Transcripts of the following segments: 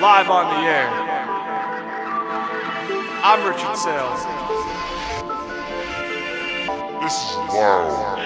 live on the air. I'm Richard Sales. This is wild.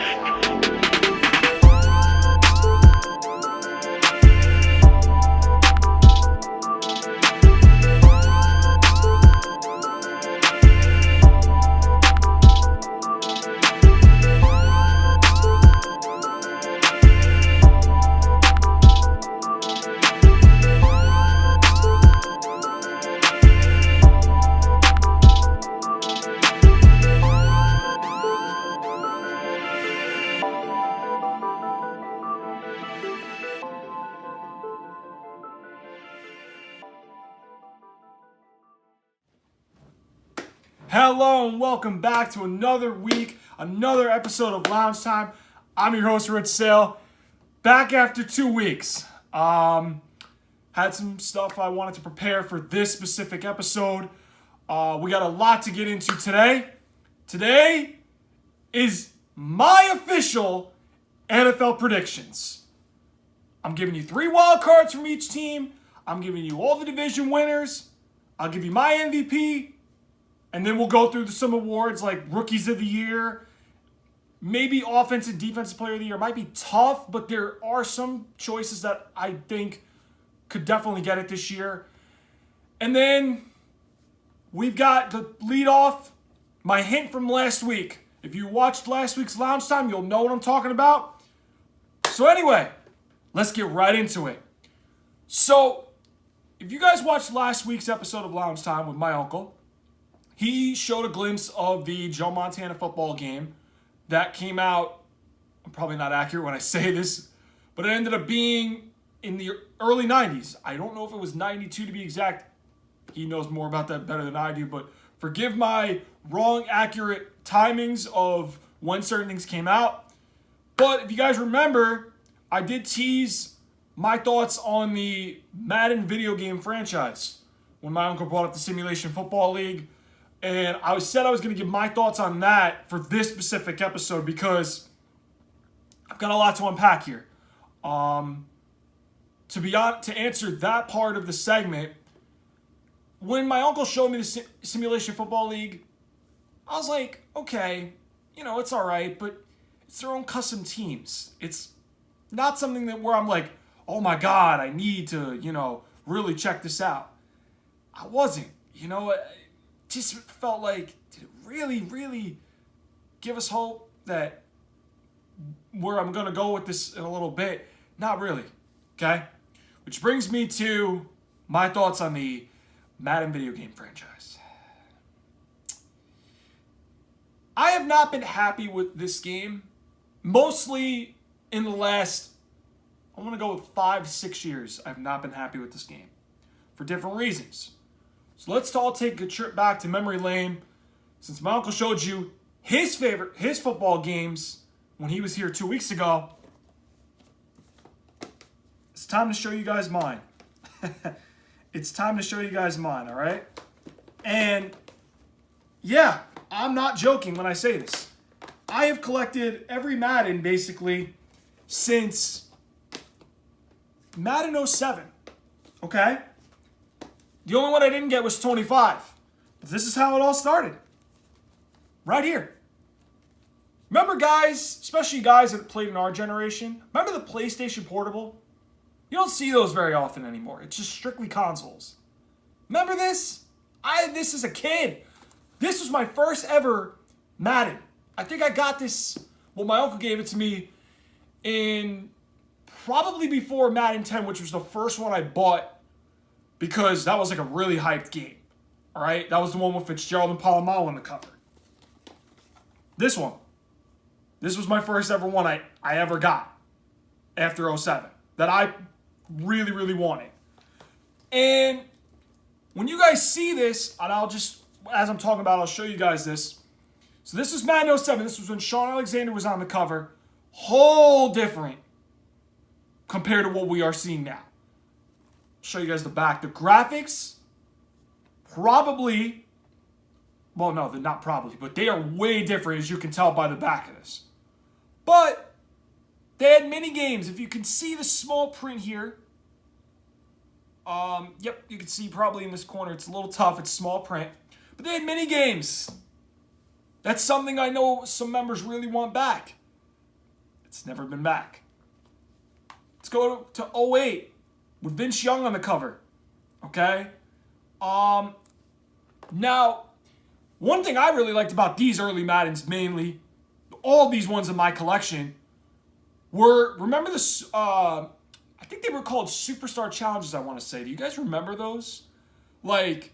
Hello and welcome back to another week, another episode of Lounge Time. I'm your host, Rich Sale. Back after 2 weeks. Had some stuff I wanted to prepare for this specific episode. We got a lot to get into today. Today is my official NFL predictions. I'm giving you 3 wild cards from each team. I'm giving you all the division winners. I'll give you my MVP. And then we'll go through some awards like Rookies of the Year. Maybe Offensive and Defensive Player of the Year. It might be tough, but there are some choices that I think could definitely get it this year. And then we've got to lead off my hint from last week. If you watched last week's Lounge Time, you'll know what I'm talking about. So anyway, let's get right into it. So, if you guys watched last week's episode of Lounge Time with my uncle, he showed a glimpse of the Joe Montana football game that came out. I'm probably not accurate when I say this, but it ended up being in the early 90s. I don't know if it was 92 to be exact. He knows more about that better than I do, but forgive my wrong, accurate timings of when certain things came out. But if you guys remember, I did tease my thoughts on the Madden video game franchise when my uncle brought up the Simulation Football League. And I said I was going to give my thoughts on that for this specific episode because I've got a lot to unpack here. To answer that part of the segment, when my uncle showed me the Simulation Football League, I was like, okay, it's all right, but it's their own custom teams. It's not something where I'm like, oh my God, I need to, really check this out. I wasn't, just felt like, did it really give us hope that where I'm going to go with this in a little bit? Not really, okay? Which brings me to my thoughts on the Madden video game franchise. I have not been happy with this game, mostly in the last, I'm going to go with 5-6 years. I've not been happy with this game for different reasons. So let's all take a trip back to memory lane. Since my uncle showed you his football games when he was here 2 weeks ago, it's time to show you guys mine. It's time to show you guys mine, all right? And yeah, I'm not joking when I say this. I have collected every Madden basically since Madden 07, okay? The only one I didn't get was 25. But this is how it all started. Right here. Remember guys, especially guys that played in our generation, remember the PlayStation Portable? You don't see those very often anymore. It's just strictly consoles. Remember this? I had this as a kid. This was my first ever Madden. I think I got this, my uncle gave it to me in probably before Madden 10, which was the first one I bought because that was like a really hyped game. All right? That was the one with Fitzgerald and Palomalu on the cover. This one. This was my first ever one I ever got after 07 that I really wanted. And when you guys see this, and as I'm talking about, I'll show you guys this. So this was Madden 07. This was when Sean Alexander was on the cover. Whole different compared to what we are seeing now. Show you guys the back. The graphics, probably, well, no, they're not probably, but they are way different, as you can tell by the back of this. But they had mini games. If you can see the small print here, Yep, you can see probably in this corner. It's a little tough. It's small print. But they had mini games. That's something I know some members really want back. It's never been back. Let's go to 08 with Vince Young on the cover. Okay? Now, one thing I really liked about these early Maddens, mainly, all of these ones in my collection, were, remember this, I think they were called Superstar Challenges, I want to say. Do you guys remember those? Like,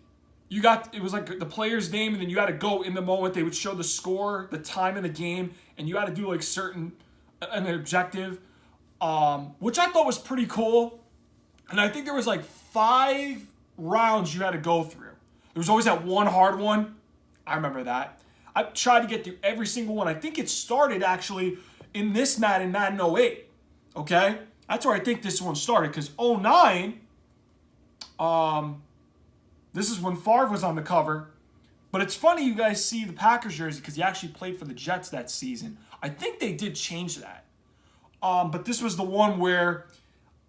it was like the player's name, and then you had to go in the moment. They would show the score, the time in the game, and you had to do like an objective, which I thought was pretty cool. And I think there was like 5 rounds you had to go through. There was always that one hard one. I remember that. I tried to get through every single one. I think it started actually in this Madden 08. Okay? That's where I think this one started, because 09, this is when Favre was on the cover. But it's funny you guys see the Packers jersey because he actually played for the Jets that season. I think they did change that. But this was the one where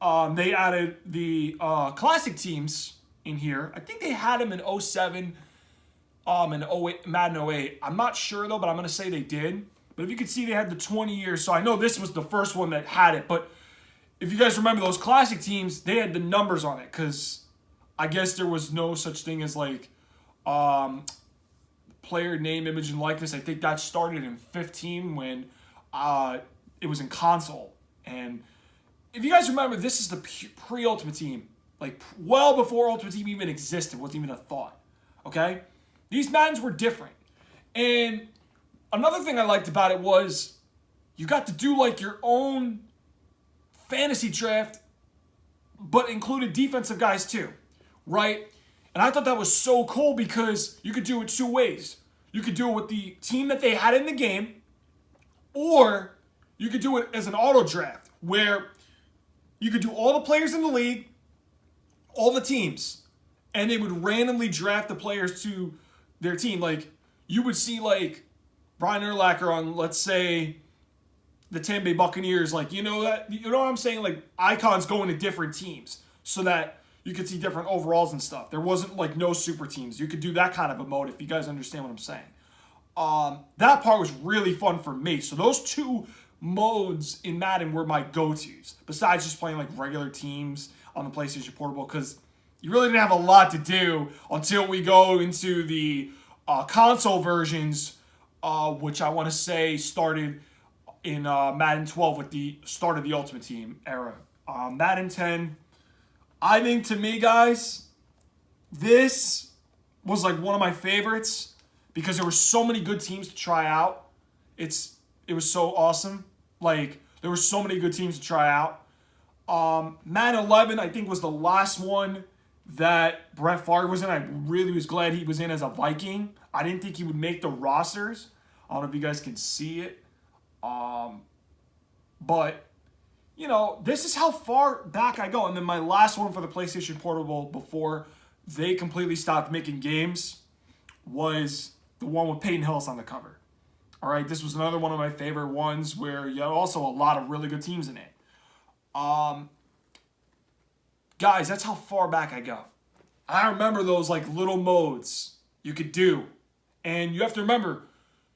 they added the classic teams in here. I think they had him in 07, in 08, Madden 08. I'm not sure though, but I'm going to say they did. But if you can see, they had the 20 years. So I know this was the first one that had it. But if you guys remember those classic teams, they had the numbers on it because I guess there was no such thing as like player name, image, and likeness. I think that started in 15 when it was in console. And if you guys remember, this is the pre-Ultimate Team. Like, well before Ultimate Team even existed. Wasn't even a thought. Okay? These Maddens were different. And another thing I liked about it was you got to do like your own fantasy draft, but included defensive guys too. Right? And I thought that was so cool because you could do it 2 ways. You could do it with the team that they had in the game, or you could do it as an auto draft where you could do all the players in the league, all the teams, and they would randomly draft the players to their team. Like, you would see, like, Brian Urlacher on, let's say, the Tampa Bay Buccaneers. Like, you know what I'm saying? Like, icons going to different teams so that you could see different overalls and stuff. There wasn't, like, no super teams. You could do that kind of a mode if you guys understand what I'm saying. That part was really fun for me. So those 2 modes in Madden were my go-tos, besides just playing like regular teams on the PlayStation Portable, because you really didn't have a lot to do until we go into the console versions, which I want to say started in Madden 12 with the start of the Ultimate Team era. Madden 10, I think, to me, guys, this was like one of my favorites because there were so many good teams to try out. It was so awesome. Like, there were so many good teams to try out. Madden 11, I think, was the last one that Brett Favre was in. I really was glad he was in as a Viking. I didn't think he would make the rosters. I don't know if you guys can see it. But, you know, this is how far back I go. And then my last one for the PlayStation Portable before they completely stopped making games was the one with Peyton Hillis on the cover. All right, this was another one of my favorite ones where you had also a lot of really good teams in it. Guys, that's how far back I go. I remember those like little modes you could do. And you have to remember,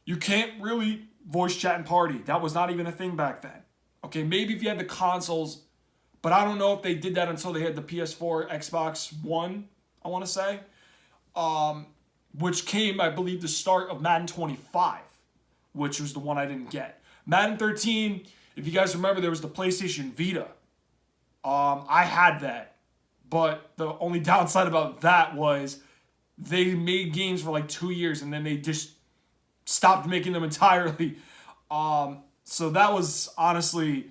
you can't really voice chat and party. That was not even a thing back then. Okay, maybe if you had the consoles, but I don't know if they did that until they had the PS4, Xbox One, I want to say. Which came, I believe, the start of Madden 25. Which was the one I didn't get. Madden 13, if you guys remember, there was the PlayStation Vita. I had that. But the only downside about that was they made games for like 2 years and then they just stopped making them entirely. So that was honestly...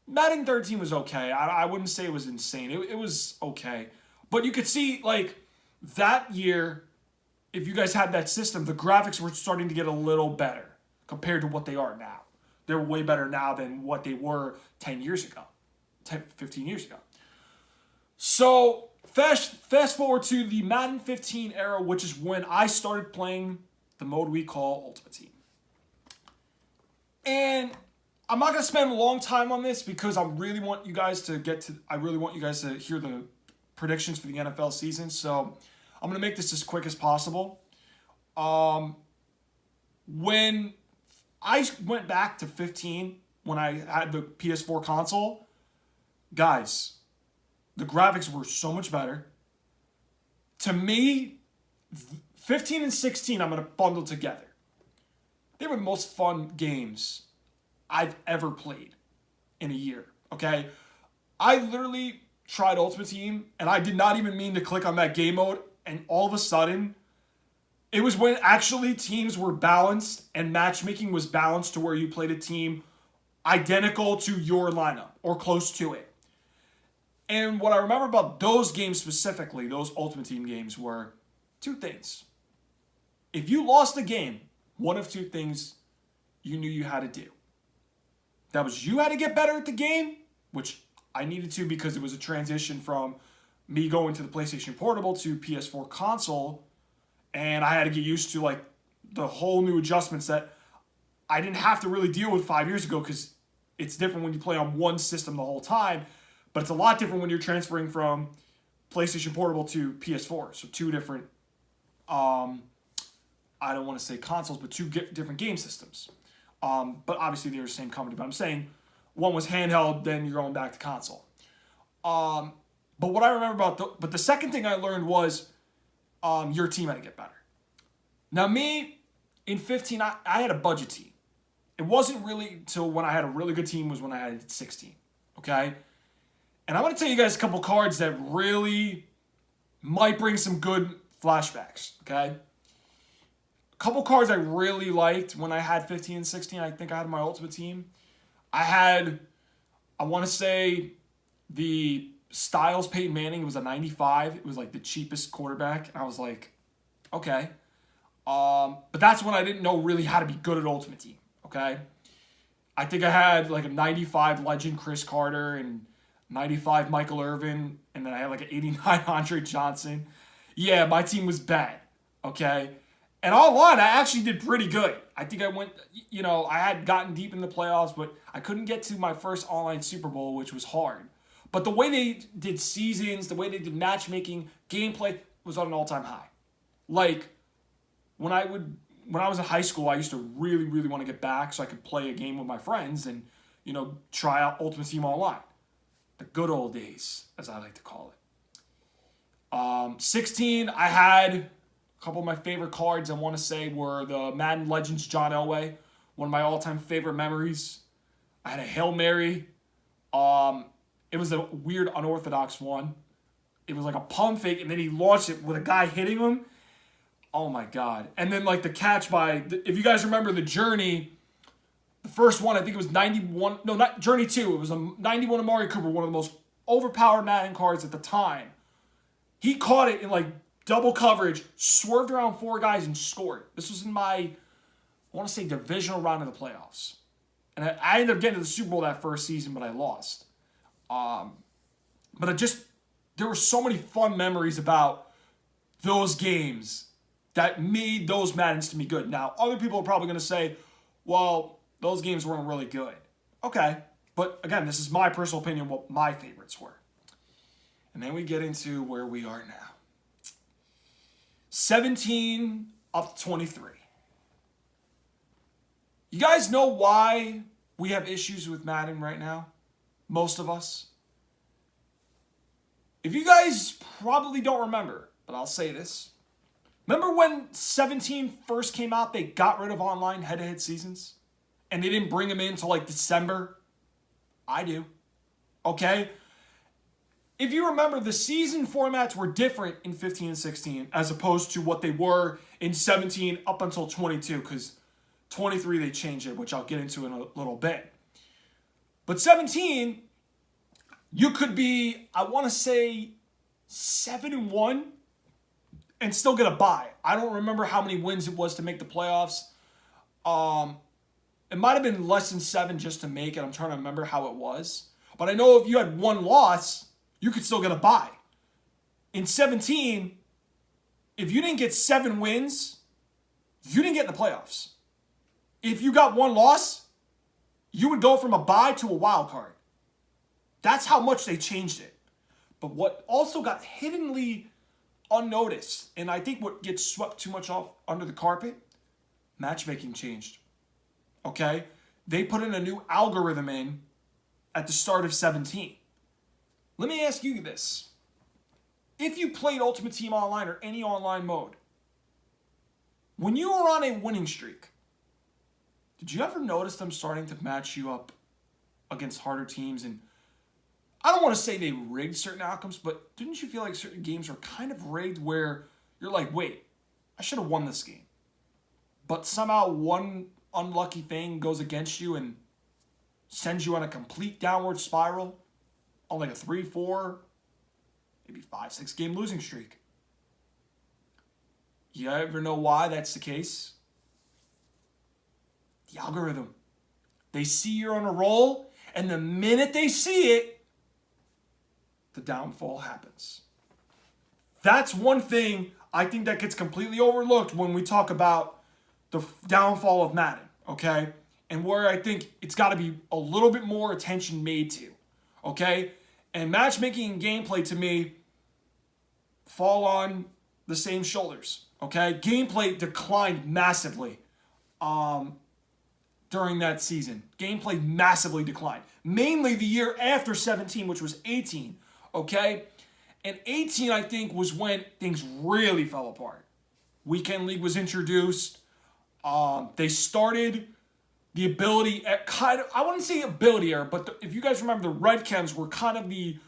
Madden 13 was okay. I wouldn't say it was insane. It was okay. But you could see, like, that year, if you guys had that system, the graphics were starting to get a little better compared to what they are now. They're way better now than what they were 10 years ago, 15 years ago. So fast forward to the Madden 15 era, which is when I started playing the mode we call Ultimate Team. And I'm not going to spend a long time on this because I really want you guys to hear the predictions for the NFL season. So I'm going to make this as quick as possible. When I went back to 15, when I had the PS4 console, guys, the graphics were so much better. To me, 15 and 16, I'm going to bundle together. They were the most fun games I've ever played in a year, okay? I literally tried Ultimate Team, and I did not even mean to click on that game mode, and all of a sudden, it was when actually teams were balanced and matchmaking was balanced to where you played a team identical to your lineup or close to it. And what I remember about those games specifically, those Ultimate Team games, were two things. If you lost a game, one of two things you knew you had to do. That was you had to get better at the game, which I needed to because it was a transition from me going to the PlayStation Portable to PS4 console, and I had to get used to like the whole new adjustments that I didn't have to really deal with 5 years ago because it's different when you play on one system the whole time, but it's a lot different when you're transferring from PlayStation Portable to PS4. So two different, I don't want to say consoles, but two different game systems. But obviously they're the same company. But I'm saying one was handheld, then you're going back to console. But what I remember about but the second thing I learned was your team had to get better. Now me, in 15, I had a budget team. It wasn't really until when I had a really good team was when I had 16. Okay? And I'm going to tell you guys a couple cards that really might bring some good flashbacks. Okay? A couple cards I really liked when I had 15 and 16. I think I had my Ultimate Team. I want to say, the Styles Peyton Manning. It was a 95. It was like the cheapest quarterback. And I was like, okay. But that's when I didn't know really how to be good at Ultimate Team. Okay? I think I had like a 95 legend Chris Carter and 95 Michael Irvin. And then I had like an 89 Andre Johnson. Yeah, my team was bad. Okay? And online, I actually did pretty good. I think I went, I had gotten deep in the playoffs, but I couldn't get to my first online Super Bowl, which was hard. But the way they did seasons, the way they did matchmaking, gameplay was on an all-time high. Like, when I was in high school, I used to really, really want to get back so I could play a game with my friends and, try out Ultimate Team Online. The good old days, as I like to call it. 16, I had a couple of my favorite cards I want to say were the Madden Legends John Elway, one of my all-time favorite memories. I had a Hail Mary. It was a weird unorthodox one. It was like a pump fake, and then he launched it with a guy hitting him. Oh my God. And then like the catch if you guys remember the Journey, the first one, I think it was 91. No, not Journey 2. It was a 91 Amari Cooper, one of the most overpowered Madden cards at the time. He caught it in like double coverage, swerved around four guys, and scored. This was in I want to say, divisional round of the playoffs. And I ended up getting to the Super Bowl that first season, but I lost. But there were so many fun memories about those games that made those Maddens to me good. Now, other people are probably going to say, well, those games weren't really good. Okay. But again, this is my personal opinion, what my favorites were. And then we get into where we are now. 17 up to 23. You guys know why we have issues with Madden right now? Most of us. If you guys probably don't remember, but I'll say this. Remember when 17 first came out, they got rid of online head-to-head seasons? And they didn't bring them in until like December? I do. Okay? If you remember, the season formats were different in 15 and 16 as opposed to what they were in 17 up until 22, because 23 they changed it, which I'll get into in a little bit. But 17, you could be, I want to say, 7-1 and still get a bye. I don't remember how many wins it was to make the playoffs. It might have been less than 7 just to make it. I'm trying to remember how it was. But I know if you had one loss, you could still get a bye. In 17, if you didn't get 7 wins, you didn't get in the playoffs. If you got one loss, you would go from a bye to a wild card. That's how much they changed it. But what also got hiddenly unnoticed, and I think what gets swept too much off under the carpet, matchmaking changed. Okay? They put in a new algorithm in at the start of 17. Let me ask you this. If you played Ultimate Team Online or any online mode, when you were on a winning streak, did you ever notice them starting to match you up against harder teams? And I don't want to say they rigged certain outcomes, but didn't you feel like certain games were kind of rigged where you're like, wait, I should have won this game. But somehow one unlucky thing goes against you and sends you on a complete downward spiral on like a 3, 4, maybe 5, 6 game losing streak. You ever know why that's the case? The algorithm. They see you're on a roll, and the minute they see it, the downfall happens. That's one thing I think that gets completely overlooked when we talk about the downfall of Madden, okay? And where I think it's got to be a little bit more attention made to, okay? And matchmaking and gameplay, to me, fall on the same shoulders, okay? Gameplay declined massively during that season. Gameplay massively declined. Mainly the year after 17, which was 18, okay? And 18, I think, was when things really fell apart. Weekend League was introduced. They started the ability at kind of, I wouldn't say ability era, but if you guys remember, the red chems were kind of the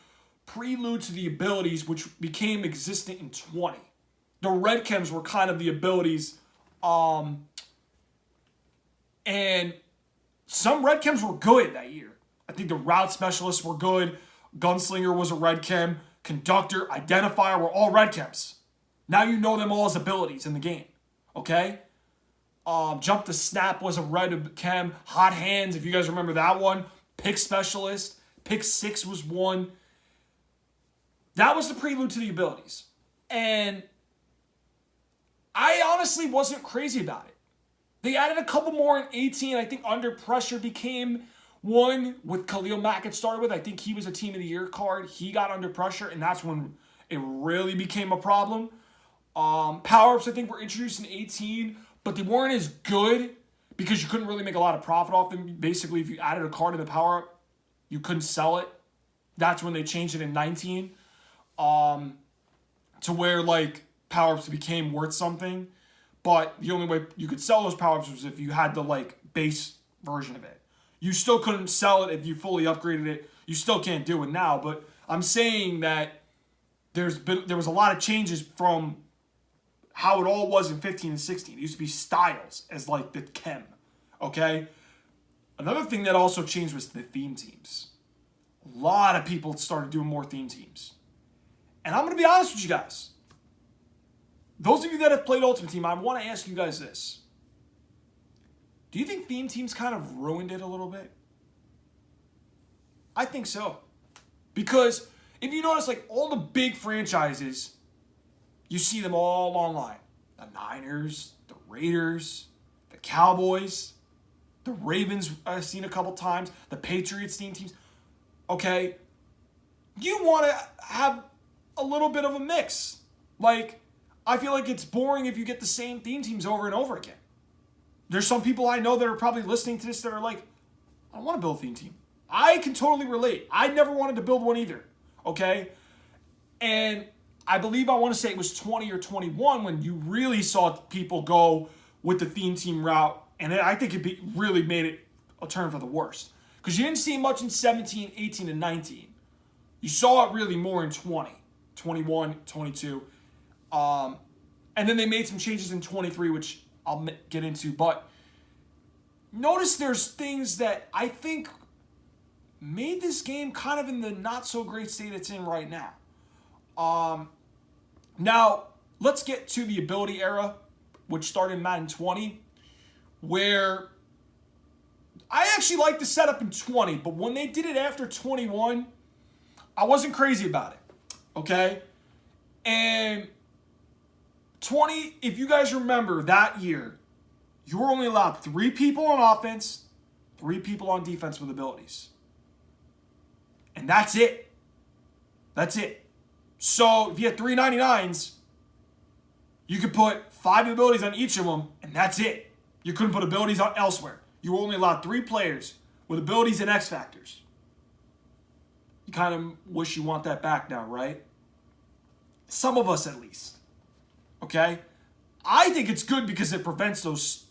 prelude to the abilities which became existent in 20. The red chems were kind of the abilities, and some red chems were good that year. I think the route specialists were good. Gunslinger was a red chem. Conductor, identifier were all red chems. Now you know them all as abilities in the game. Okay? Jump to snap was a red chem. Hot hands, if you guys remember that one. Pick specialist. Pick 6 was one. That was the prelude to the abilities. And I honestly wasn't crazy about it. They added a couple more in 18. I think Under Pressure became one with Khalil Mack it started with. I think he was a Team of the Year card. He got Under Pressure, and that's when it really became a problem. Power-ups, I think, were introduced in 18, but they weren't as good because you couldn't really make a lot of profit off them. Basically, if you added a card in the power-up, you couldn't sell it. That's when they changed it in 19 to where, like, power-ups became worth something. But the only way you could sell those power-ups was if you had the, like, base version of it. You still couldn't sell it if you fully upgraded it. You still can't do it now. But I'm saying that there was a lot of changes from how it all was in 15 and 16. It used to be styles as, like, the chem. Okay? Another thing that also changed was the theme teams. A lot of people started doing more theme teams. And I'm going to be honest with you guys. Those of you that have played Ultimate Team, I want to ask you guys this. Do you think theme teams kind of ruined it a little bit? I think so. Because if you notice, like, all the big franchises, you see them all online. The Niners, the Raiders, the Cowboys, the Ravens I've seen a couple times, the Patriots theme teams. Okay? You want to have a little bit of a mix. Like, I feel like it's boring if you get the same theme teams over and over again. There's some people I know that are probably listening to this that are like, I don't want to build a theme team. I can totally relate. I never wanted to build one either. Okay? And I believe I want to say it was 20 or 21 when you really saw people go with the theme team route. And I think it really made it a turn for the worst. Because you didn't see much in 17, 18, and 19. You saw it really more in 20, 21, 22. And then they made some changes in 23, which I'll get into. But notice there's things that I think made this game kind of in the not-so-great state it's in right now. Now, let's get to the ability era, which started in Madden 20, where I actually liked the setup in 20, but when they did it after 21, I wasn't crazy about it, okay? And 20, if you guys remember that year, you were only allowed 3 people on offense, 3 people on defense with abilities. And that's it. That's it. So if you had 399s, you could put 5 abilities on each of them, and that's it. You couldn't put abilities on elsewhere. You were only allowed 3 players with abilities and X factors. You kind of wish you want that back now, right? Some of us at least. Okay? I think it's good because it prevents those,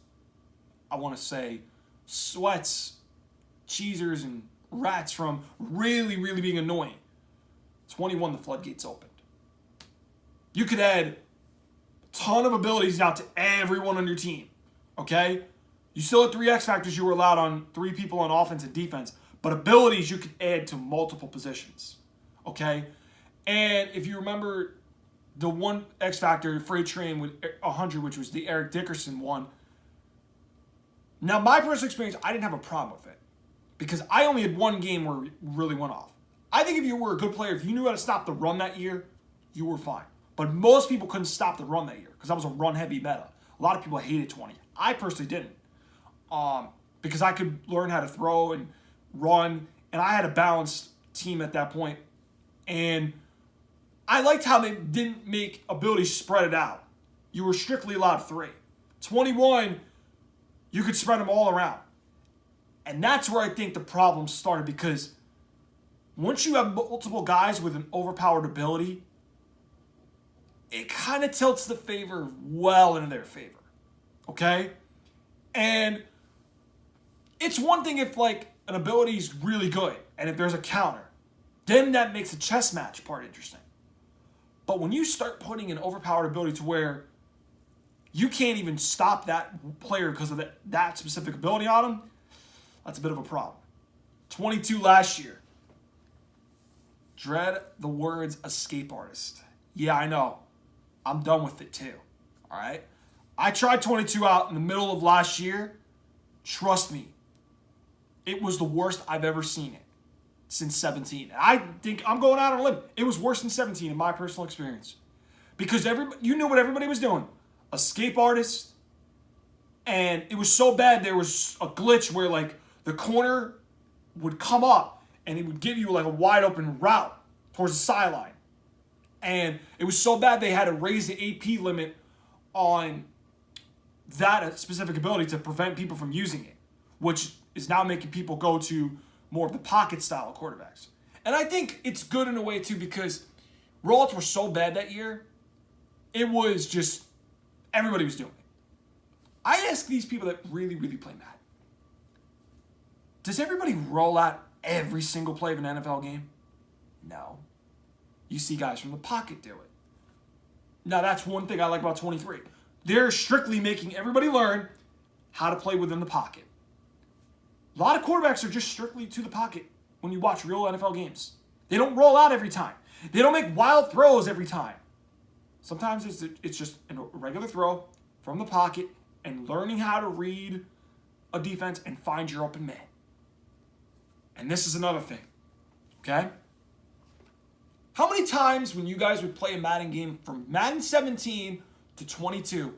I want to say, sweats, cheesers, and rats from really, really being annoying. 21, the floodgates opened. You could add a ton of abilities now to everyone on your team. Okay? You still had 3 X factors you were allowed on 3 people on offense and defense, but abilities you could add to multiple positions. Okay? And if you remember the one X factor, Freight Train with 100, which was the Eric Dickerson one. Now, my personal experience, I didn't have a problem with it because I only had one game where it really went off. I think if you were a good player, if you knew how to stop the run that year, you were fine. But most people couldn't stop the run that year because that was a run-heavy meta. A lot of people hated 20. I personally didn't because I could learn how to throw and run, and I had a balanced team at that point. And I liked how they didn't make abilities spread it out. You were strictly allowed 3. 21, you could spread them all around. And that's where I think the problem started because once you have multiple guys with an overpowered ability, it kind of tilts the favor well into their favor. Okay? And it's one thing if, like, an ability is really good and if there's a counter, then that makes the chess match part interesting. But when you start putting an overpowered ability to where you can't even stop that player because of that specific ability on him, that's a bit of a problem. 22 last year. Dread the words escape artist. Yeah, I know. I'm done with it too. All right? I tried 22 out in the middle of last year. Trust me, it was the worst I've ever seen it since 17. I think I'm going out on a limb. It was worse than 17 in my personal experience. Because you knew what everybody was doing. Escape artist. And it was so bad there was a glitch where like the corner would come up and it would give you like a wide open route towards the sideline. And it was so bad they had to raise the AP limit on that specific ability to prevent people from using it, which is now making people go to more of the pocket style of quarterbacks. And I think it's good in a way too because rollouts were so bad that year, it was just, everybody was doing it. I ask these people that really, really play Madden, does everybody roll out every single play of an NFL game? No. You see guys from the pocket do it. Now that's one thing I like about 23. They're strictly making everybody learn how to play within the pocket. A lot of quarterbacks are just strictly to the pocket when you watch real NFL games. They don't roll out every time. They don't make wild throws every time. Sometimes it's just a regular throw from the pocket and learning how to read a defense and find your open man. And this is another thing, okay? How many times when you guys would play a Madden game from Madden 17 to 22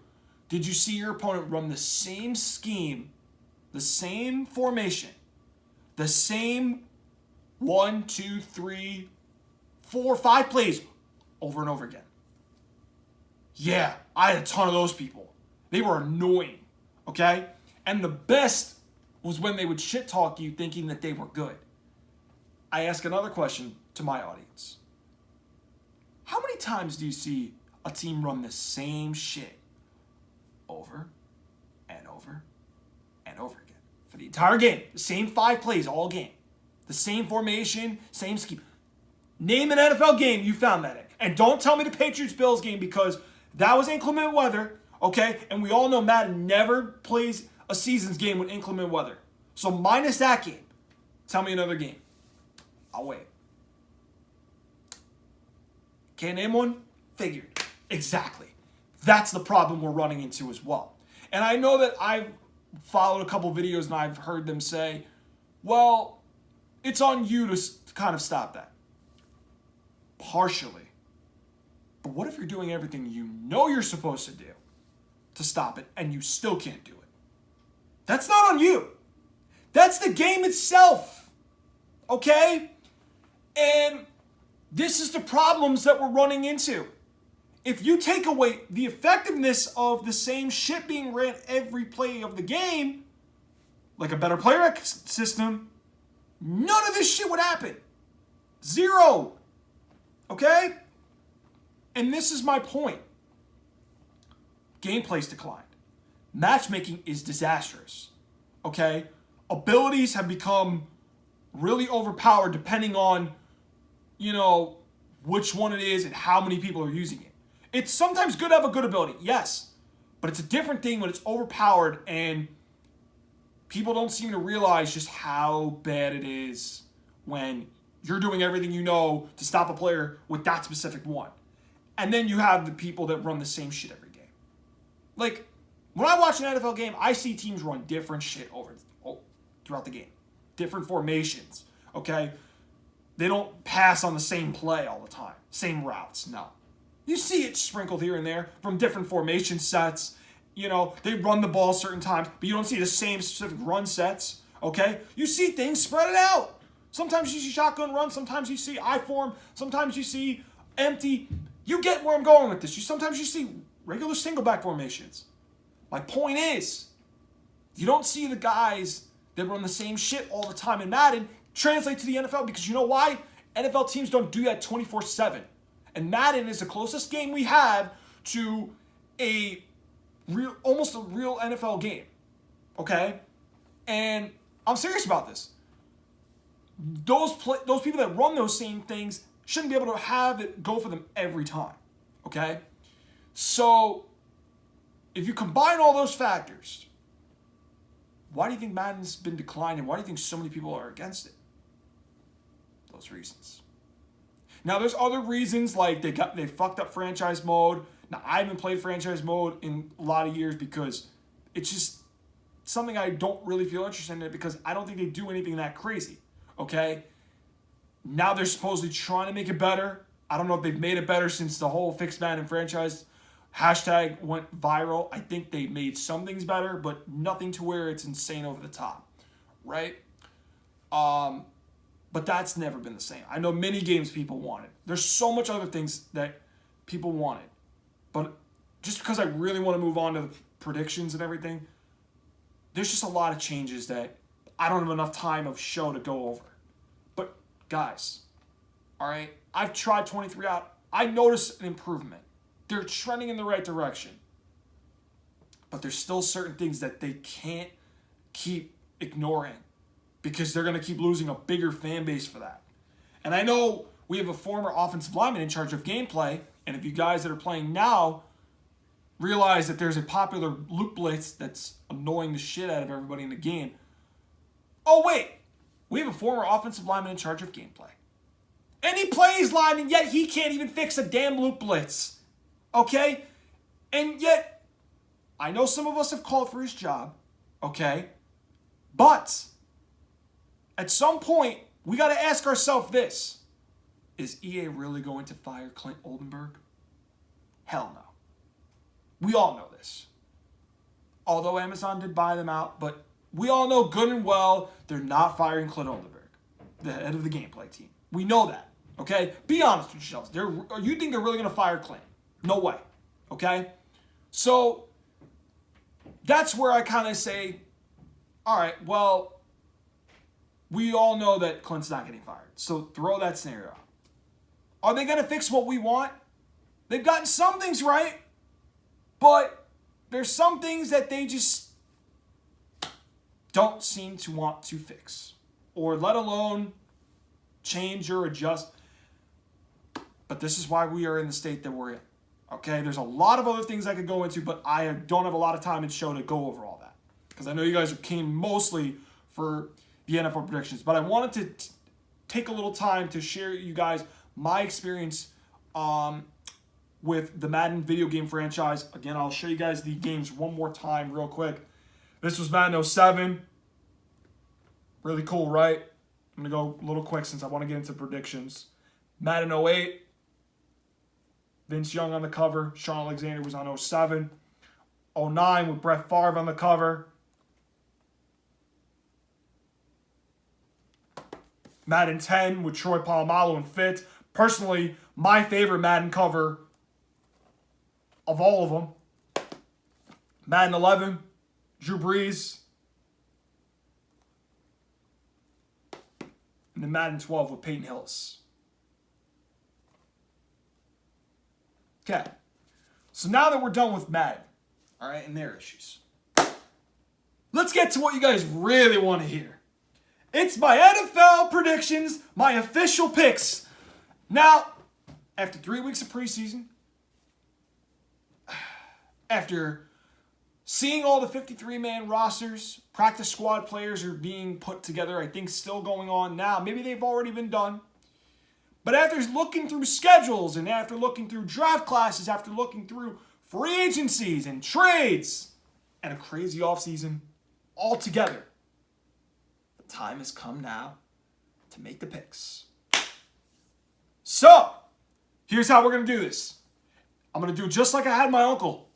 did you see your opponent run the same scheme, the same formation, the same 1, 2, 3, 4, 5 plays over and over again? Yeah, I had a ton of those people. They were annoying, okay? And the best was when they would shit talk you thinking that they were good. I ask another question to my audience. How many times do you see a team run the same shit over and over and over again for the entire game? The same 5 plays all game. The same formation, same scheme. Name an NFL game you found that in. And don't tell me the Patriots-Bills game because that was inclement weather, okay? And we all know Madden never plays a season's game with inclement weather. So minus that game, tell me another game. I'll wait. Can't name one? Figured. Exactly. That's the problem we're running into as well. And I know that I've followed a couple videos and I've heard them say, well, it's on you to kind of stop that. Partially. But what if you're doing everything you know you're supposed to do to stop it and you still can't do it? That's not on you. That's the game itself. Okay? And This is the problems that we're running into. If you take away the effectiveness of the same shit being ran every play of the game, like a better player system, none of this shit would happen. Zero. Okay? And this is my point. Gameplay's declined. Matchmaking is disastrous. Okay? Abilities have become really overpowered depending on, which one it is and how many people are using it. It's sometimes good to have a good ability, yes. But it's a different thing when it's overpowered and people don't seem to realize just how bad it is when you're doing everything you know to stop a player with that specific one. And then you have the people that run the same shit every game. Like, when I watch an NFL game, I see teams run different shit throughout the game. Different formations, okay? They don't pass on the same play all the time. Same routes, no. You see it sprinkled here and there from different formation sets. They run the ball certain times, but you don't see the same specific run sets, okay? You see things spread it out. Sometimes you see shotgun run, sometimes you see I form, sometimes you see empty. You get where I'm going with this. Sometimes you see regular single back formations. My point is, you don't see the guys that run the same shit all the time in Madden translate to the NFL because you know why? NFL teams don't do that 24/7. And Madden is the closest game we have to almost a real NFL game. Okay? And I'm serious about this. Those people that run those same things shouldn't be able to have it go for them every time. Okay? So, if you combine all those factors, why do you think Madden's been declining? Why do you think so many people are against it? Those reasons. Now, there's other reasons, like they fucked up franchise mode. Now, I haven't played franchise mode in a lot of years because it's just something I don't really feel interested in it because I don't think they do anything that crazy, okay? Now they're supposedly trying to make it better. I don't know if they've made it better since the whole fixed Madden franchise hashtag went viral. I think they made some things better, but nothing to where it's insane over the top, right? But that's never been the same. I know many games people wanted. There's so much other things that people wanted. But just because I really want to move on to the predictions and everything, there's just a lot of changes that I don't have enough time of show to go over. But guys, all right, I've tried 23 out. I noticed an improvement. They're trending in the right direction. But there's still certain things that they can't keep ignoring because they're going to keep losing a bigger fan base for that. And I know we have a former offensive lineman in charge of gameplay, and if you guys that are playing now realize that there's a popular loop blitz that's annoying the shit out of everybody in the game. Oh, wait. We have a former offensive lineman in charge of gameplay. And he plays line, and yet he can't even fix a damn loop blitz. Okay? And yet, I know some of us have called for his job. Okay? But at some point, we got to ask ourselves this. Is EA really going to fire Clint Oldenburg? Hell no. We all know this. Although Amazon did buy them out, but we all know good and well they're not firing Clint Oldenburg, the head of the gameplay team. We know that, okay? Be honest with yourselves. You think they're really going to fire Clint? No way, okay? So that's where I kind of say, all right, well, we all know that Clint's not getting fired. So throw that scenario out. Are they going to fix what we want? They've gotten some things right, but there's some things that they just don't seem to want to fix, or let alone change or adjust. But this is why we are in the state that we're in. Okay, there's a lot of other things I could go into, but I don't have a lot of time in the show to go over all that. Because I know you guys came mostly for the NFL predictions. But I wanted to take a little time to share with you guys my experience with the Madden video game franchise. Again, I'll show you guys the games one more time real quick. This was Madden 07. Really cool, right? I'm going to go a little quick since I want to get into predictions. Madden 08. Vince Young on the cover. Sean Alexander was on 07. 09 with Brett Favre on the cover. Madden 10 with Troy Polamalu and Fitz. personally, my favorite Madden cover of all of them. Madden 11, Drew Brees. And then Madden 12 with Peyton Hillis. Okay. So now that we're done with Madden, all right, and their issues, let's get to what you guys really want to hear. It's my NFL predictions, my official picks. Now, after 3 weeks of preseason, after seeing all the 53-man rosters, practice squad players are being put together, I think still going on now. Maybe they've already been done. But after looking through schedules and after looking through draft classes, after looking through free agencies and trades and a crazy offseason altogether, the time has come now to make the picks. So, here's how we're going to do this. I'm going to do just like I had my uncle.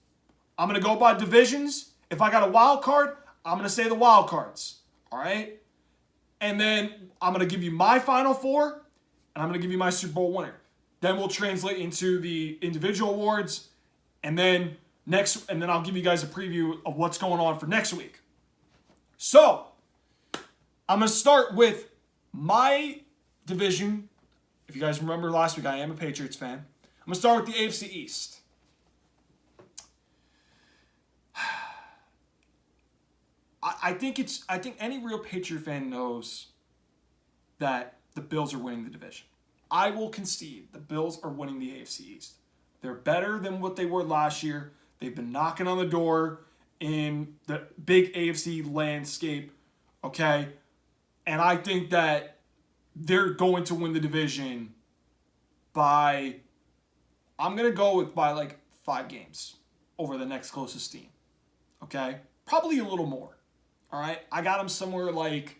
I'm going to go by divisions. If I got a wild card, I'm going to say the wild cards. All right? And then I'm going to give you my Final Four, and I'm going to give you my Super Bowl winner. Then we'll translate into the individual awards, and then I'll give you guys a preview of what's going on for next week. So, I'm going to start with my division. If you guys remember last week, I am a Patriots fan. I'm going to start with the AFC East. I think any real Patriot fan knows that the Bills are winning the division. I will concede the Bills are winning the AFC East. They're better than what they were last year. They've been knocking on the door in the big AFC landscape, okay? And I think that they're going to win the division by like 5 games over the next closest team, okay? Probably a little more. All right, I got them somewhere like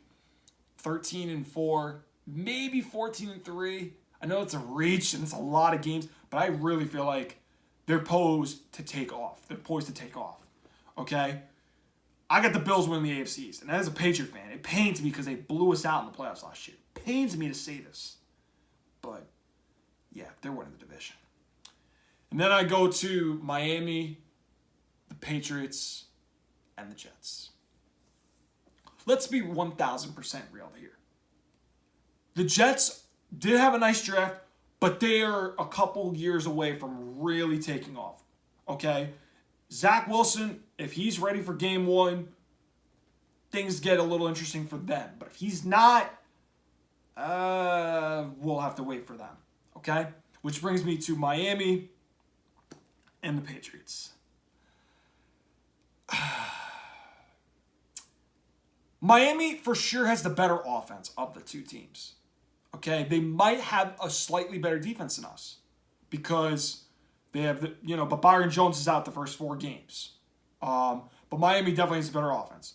13-4, maybe 14-3. I know it's a reach and it's a lot of games, but I really feel like they're poised to take off. Okay? I got the Bills winning the AFC East, and as a Patriot fan, it pains me because they blew us out in the playoffs last year. It pains me to say this, but yeah, they're winning the division. And then I go to Miami, the Patriots, and the Jets. Let's be 1,000% real here. The Jets did have a nice draft, but they are a couple years away from really taking off. Okay? Zach Wilson, if he's ready for game 1, things get a little interesting for them. But if he's not, we'll have to wait for them. Okay? Which brings me to Miami and the Patriots. Miami for sure has the better offense of the two teams. Okay, they might have a slightly better defense than us because they have but Byron Jones is out the first 4 games. But Miami definitely has a better offense.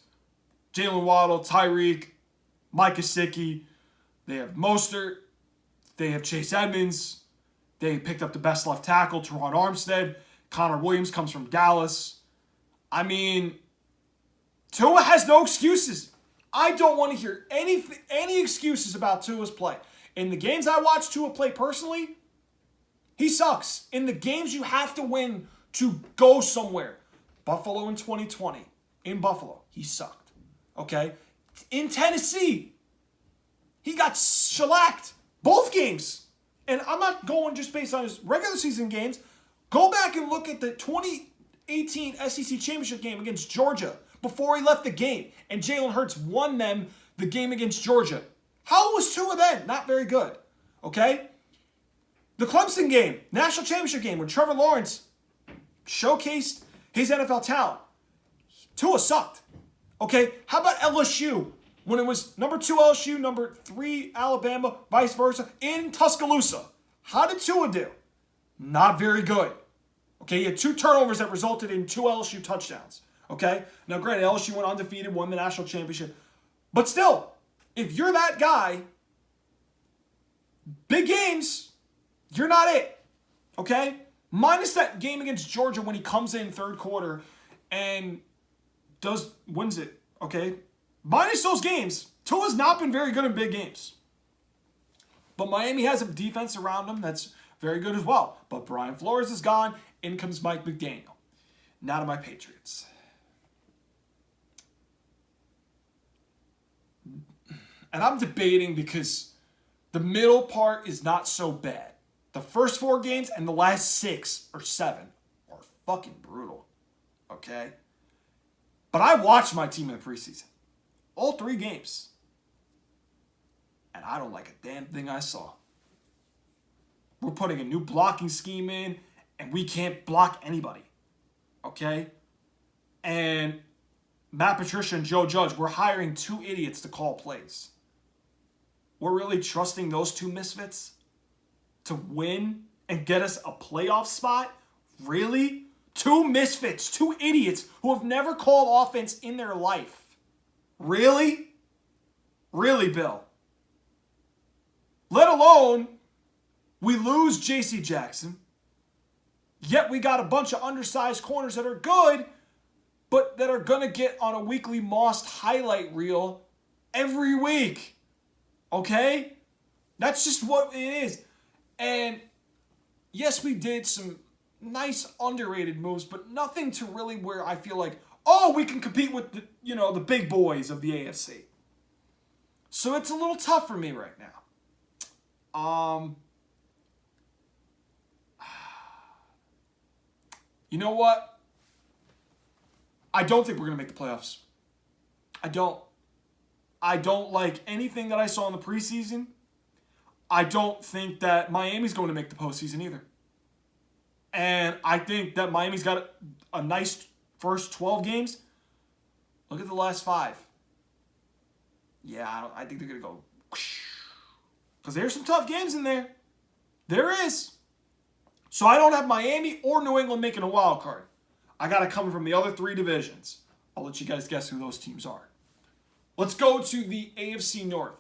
Jalen Waddle, Tyreek, Mike Gesicki. They have Mostert. They have Chase Edmonds. They picked up the best left tackle, Teron Armstead. Connor Williams comes from Dallas. I mean, Tua has no excuses. I don't want to hear any excuses about Tua's play. In the games I watch Tua play personally, he sucks. In the games you have to win to go somewhere. Buffalo in 2020. In Buffalo, he sucked. Okay? In Tennessee, he got shellacked. Both games. And I'm not going just based on his regular season games. Go back and look at the 2018 SEC Championship game against Georgia before he left the game. And Jalen Hurts won them the game against Georgia. How was Tua then? Not very good. Okay? The Clemson game, national championship game, when Trevor Lawrence showcased his NFL talent. Tua sucked. Okay? How about LSU? When it was number 2 LSU, number 3 Alabama, vice versa, in Tuscaloosa. How did Tua do? Not very good. Okay? He had 2 turnovers that resulted in 2 LSU touchdowns. Okay? Now, granted, LSU went undefeated, won the national championship. But still, if you're that guy, big games, you're not it. Okay? Minus that game against Georgia when he comes in third quarter and wins it. Okay? Minus those games, Tua's not been very good in big games. But Miami has a defense around them that's very good as well. But Brian Flores is gone. In comes Mike McDaniel. Now to my Patriots. And I'm debating because the middle part is not so bad. The first 4 games and the last 6 or 7 are fucking brutal. Okay? But I watched my team in the preseason. All 3 games. And I don't like a damn thing I saw. We're putting a new blocking scheme in, and we can't block anybody. Okay? And Matt Patricia and Joe Judge, we're hiring 2 idiots to call plays. We're really trusting those 2 misfits to win and get us a playoff spot? Really? 2 misfits, 2 idiots who have never called offense in their life. Really? Really, Bill? Let alone we lose J.C. Jackson, yet we got a bunch of undersized corners that are good, but that are going to get on a weekly Mossed highlight reel every week. Okay? That's just what it is. And yes, we did some nice underrated moves, but nothing to really where I feel like, oh, we can compete with the, the big boys of the AFC. So it's a little tough for me right now. You know what? I don't think we're going to make the playoffs. I don't like anything that I saw in the preseason. I don't think that Miami's going to make the postseason either. And I think that Miami's got a nice first 12 games. Look at the last 5. Yeah, I think they're going to go. Because there's some tough games in there. There is. So I don't have Miami or New England making a wild card. I got it coming from the other 3 divisions. I'll let you guys guess who those teams are. Let's go to the AFC North.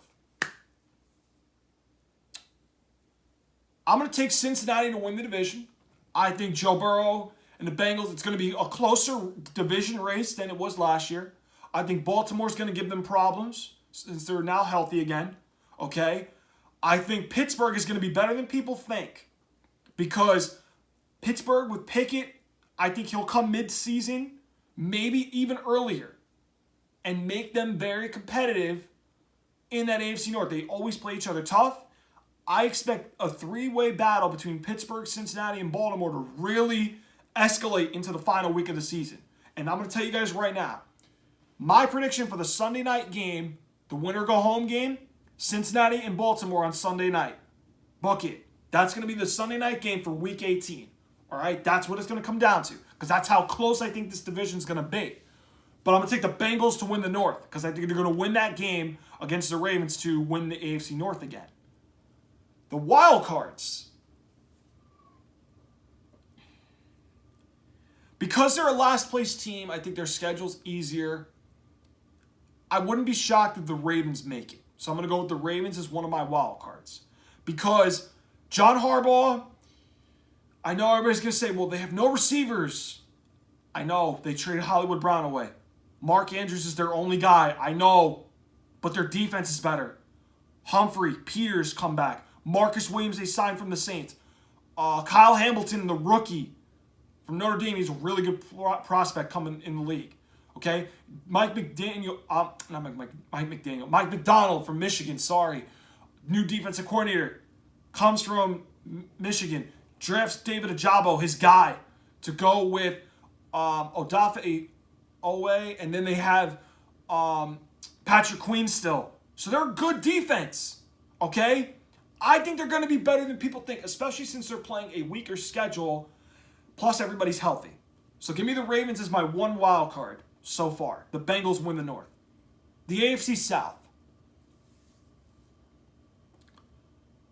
I'm going to take Cincinnati to win the division. I think Joe Burrow and the Bengals, it's going to be a closer division race than it was last year. I think Baltimore's going to give them problems since they're now healthy again. Okay? I think Pittsburgh is going to be better than people think. Because Pittsburgh with Pickett, I think he'll come mid-season, maybe even earlier, and make them very competitive in that AFC North. They always play each other tough. I expect a 3-way battle between Pittsburgh, Cincinnati, and Baltimore to really escalate into the final week of the season. And I'm going to tell you guys right now, my prediction for the Sunday night game, the winner-go-home game, Cincinnati and Baltimore on Sunday night. Book it. That's going to be the Sunday night game for Week 18. All right? That's what it's going to come down to. Because that's how close I think this division is going to be. But I'm going to take the Bengals to win the North. Because I think they're going to win that game against the Ravens to win the AFC North again. The wild cards. Because they're a last place team, I think their schedule's easier. I wouldn't be shocked if the Ravens make it. So I'm going to go with the Ravens as one of my wild cards. Because John Harbaugh, I know everybody's going to say, well, they have no receivers. I know. They traded Hollywood Brown away. Mark Andrews is their only guy. I know. But their defense is better. Humphrey, Peters come back. Marcus Williams, they signed from the Saints. Kyle Hamilton, the rookie from Notre Dame, he's a really good prospect coming in the league. Okay? Mike McDonald from Michigan, new defensive coordinator, comes from Michigan, drafts David Ajabo, his guy, to go with Odafe Owe, and then they have Patrick Queen still. So they're a good defense, okay? I think they're going to be better than people think, especially since they're playing a weaker schedule, plus everybody's healthy. So give me the Ravens as my one wild card so far. The Bengals win the North. The AFC South.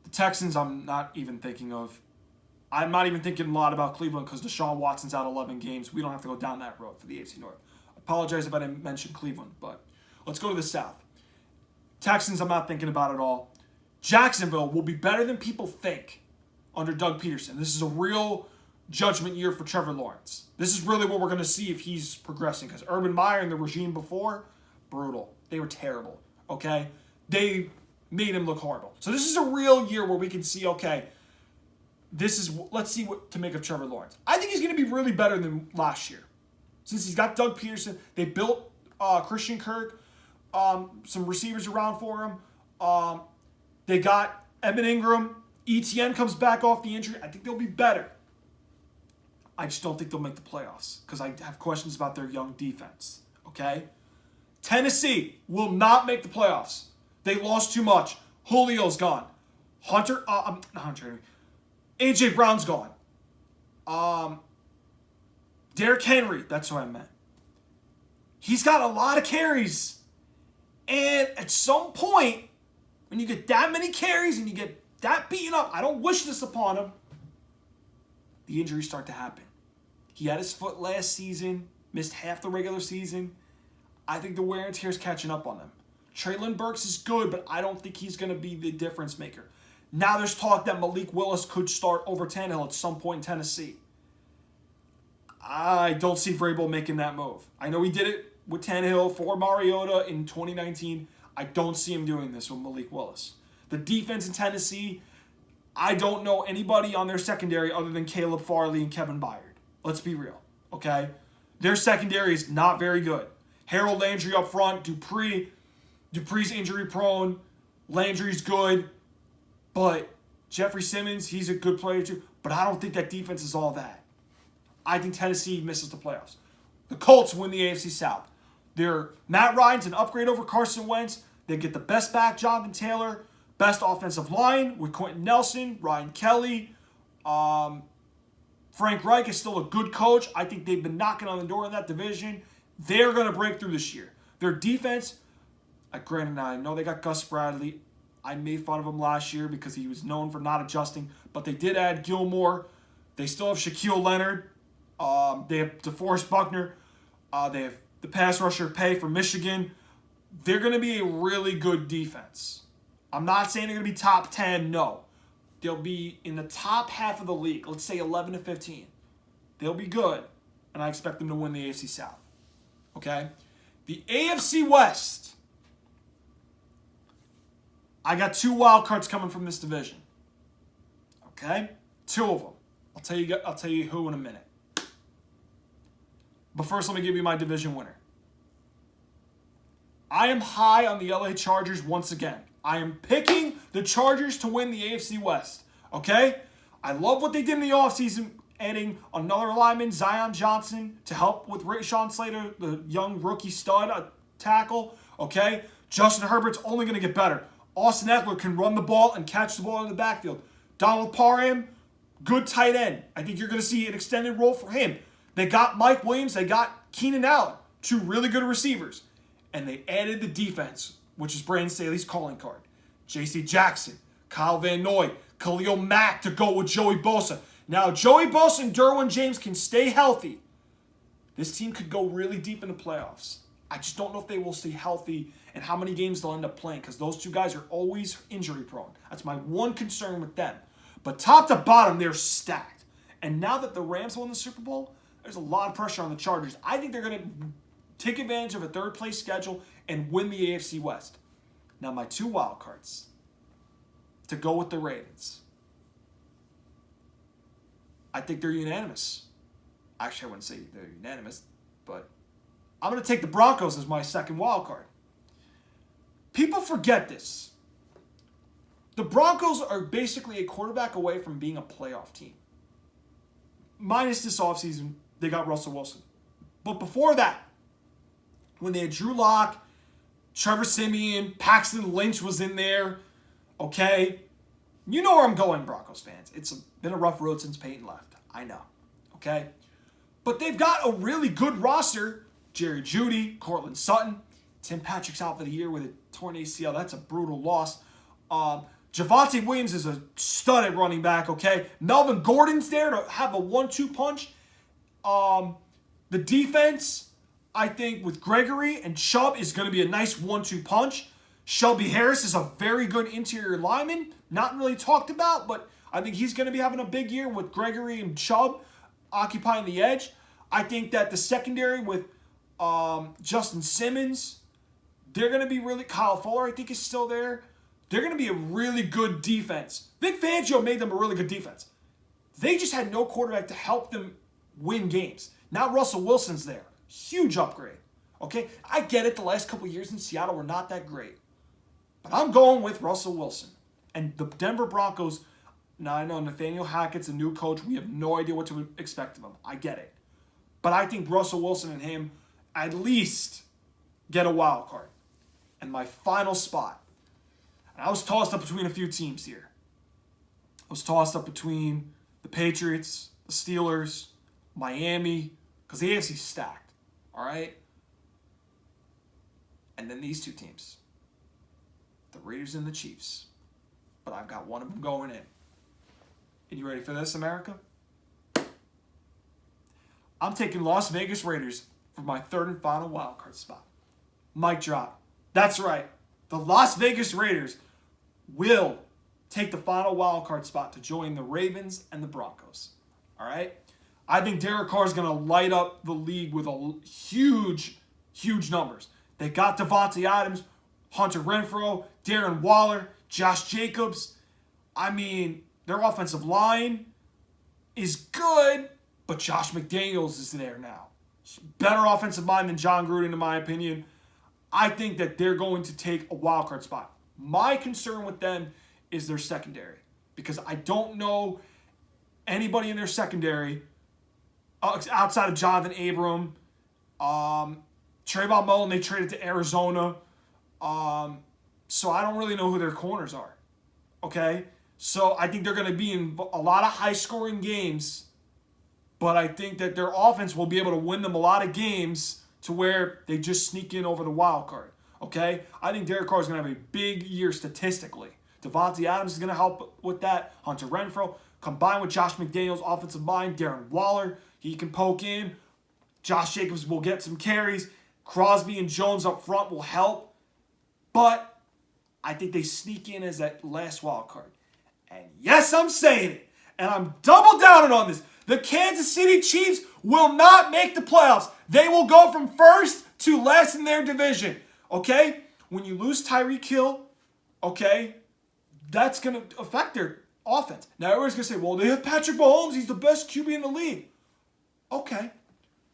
The Texans I'm not even thinking of. I'm not even thinking a lot about Cleveland because Deshaun Watson's out 11 games. We don't have to go down that road for the AFC North. I apologize if I didn't mention Cleveland, but let's go to the South. Texans I'm not thinking about at all. Jacksonville will be better than people think under Doug Peterson. This is a real judgment year for Trevor Lawrence. This is really what we're going to see if he's progressing because Urban Meyer and the regime before, brutal. They were terrible, okay? They made him look horrible. So this is a real year where we can see, okay, let's see what to make of Trevor Lawrence. I think he's going to be really better than last year. Since he's got Doug Peterson, they built Christian Kirk, some receivers around for him. They got Evan Ingram. ETN comes back off the injury. I think they'll be better. I just don't think they'll make the playoffs because I have questions about their young defense. Okay? Tennessee will not make the playoffs. They lost too much. Julio's gone. Not Hunter. AJ Brown's gone. Derrick Henry, that's what I meant. He's got a lot of carries. And at some point, when you get that many carries and you get that beaten up, I don't wish this upon him, the injuries start to happen. He had his foot last season, missed half the regular season. I think the wear and tear is catching up on them. Traylon Burks is good, but I don't think he's going to be the difference maker. Now there's talk that Malik Willis could start over Tannehill at some point in Tennessee. I don't see Vrabel making that move. I know he did it with Tannehill for Mariota in 2019. I don't see him doing this with Malik Willis. The defense in Tennessee, I don't know anybody on their secondary other than Caleb Farley and Kevin Byard. Let's be real, okay? Their secondary is not very good. Harold Landry up front, Dupree's injury prone, Landry's good, but Jeffrey Simmons, he's a good player too, but I don't think that defense is all that. I think Tennessee misses the playoffs. The Colts win the AFC South. Matt Ryan's an upgrade over Carson Wentz. They get the best back, Jonathan Taylor, best offensive line with Quentin Nelson, Ryan Kelly. Frank Reich is still a good coach. I think they've been knocking on the door in that division. They're going to break through this year. Their defense, granted, I know they got Gus Bradley. I made fun of him last year because he was known for not adjusting, but they did add Gilmore. They still have Shaquille Leonard. They have DeForest Buckner. They have the pass rusher Pay from Michigan. They're going to be a really good defense. I'm not saying they're going to be top 10, no. They'll be in the top half of the league, let's say 11 to 15. They'll be good, and I expect them to win the AFC South. Okay? The AFC West. I got 2 wild cards coming from this division. Okay? 2 of them. I'll tell you who in a minute. But first, let me give you my division winner. I am high on the LA Chargers once again. I am picking the Chargers to win the AFC West. Okay? I love what they did in the offseason, adding another lineman, Zion Johnson, to help with Rashawn Slater, the young rookie stud tackle. Okay? Justin Herbert's only going to get better. Austin Eckler can run the ball and catch the ball in the backfield. Donald Parham, good tight end. I think you're going to see an extended role for him. They got Mike Williams. They got Keenan Allen, 2 really good receivers. And they added the defense, which is Brandon Staley's calling card. J.C. Jackson, Kyle Van Noy, Khalil Mack to go with Joey Bosa. Now, Joey Bosa and Derwin James can stay healthy. This team could go really deep in the playoffs. I just don't know if they will stay healthy and how many games they'll end up playing because those 2 guys are always injury prone. That's my one concern with them. But top to bottom, they're stacked. And now that the Rams won the Super Bowl, there's a lot of pressure on the Chargers. I think they're going to take advantage of a third-place schedule and win the AFC West. Now, my 2 wild cards to go with the Ravens. I think they're unanimous. Actually, I wouldn't say they're unanimous, but I'm going to take the Broncos as my second wild card. People forget this. The Broncos are basically a quarterback away from being a playoff team. Minus this offseason, they got Russell Wilson. But before that, when they had Drew Lock, Trevor Siemian, Paxton Lynch was in there, okay? You know where I'm going, Broncos fans. It's been a rough road since Peyton left. I know, okay? But they've got a really good roster. Jerry Jeudy, Cortland Sutton. Tim Patrick's out for the year with a torn ACL. That's a brutal loss. Javonte Williams is a stud at running back, okay? Melvin Gordon's there to have a 1-2 punch. The defense, I think, with Gregory and Chubb is going to be a nice 1-2 punch. Shelby Harris is a very good interior lineman. Not really talked about, but I think he's going to be having a big year with Gregory and Chubb occupying the edge. I think that the secondary with Justin Simmons, they're going to be really... Kyle Fuller, I think, is still there. They're going to be a really good defense. Vic Fangio made them a really good defense. They just had no quarterback to help them win games. Now Russell Wilson's there. Huge upgrade. Okay? I get it. The last couple years in Seattle were not that great. But I'm going with Russell Wilson. And the Denver Broncos, now I know Nathaniel Hackett's a new coach. We have no idea what to expect of him. I get it. But I think Russell Wilson and him at least get a wild card. And my final spot. And I was tossed up between a few teams here. I was tossed up between the Patriots, the Steelers, Miami, because the AFC's stacked. All right? And then these two teams. The Raiders and the Chiefs. But I've got one of them going in. And you ready for this, America? I'm taking Las Vegas Raiders for my third and final wildcard spot. Mic drop. That's right. The Las Vegas Raiders will take the final wildcard spot to join the Ravens and the Broncos. All right? I think Derek Carr is going to light up the league with a huge numbers. They got Devontae Adams, Hunter Renfrow, Darren Waller, Josh Jacobs. I mean, their offensive line is good, but Josh McDaniels is there now. Better offensive line than John Gruden, in my opinion. I think that they're going to take a wildcard spot. My concern with them is their secondary, because I don't know anybody in their secondary outside of Jonathan Abram. Trayvon Mullen, they traded to Arizona. So I don't really know who their corners are. Okay? So I think they're going to be in a lot of high-scoring games, but I think that their offense will be able to win them a lot of games to where they just sneak in over the wild card. Okay? I think Derek Carr is going to have a big year statistically. Devontae Adams is going to help with that. Hunter Renfrow, combined with Josh McDaniels' offensive line, Darren Waller, he can poke in. Josh Jacobs will get some carries. Crosby and Jones up front will help. But I think they sneak in as that last wild card. And yes, I'm saying it. And I'm double downing on this. The Kansas City Chiefs will not make the playoffs. They will go from first to last in their division. Okay? When you lose Tyreek Hill, okay, that's going to affect their offense. Now, everyone's going to say, well, they have Patrick Mahomes. He's the best QB in the league. Okay.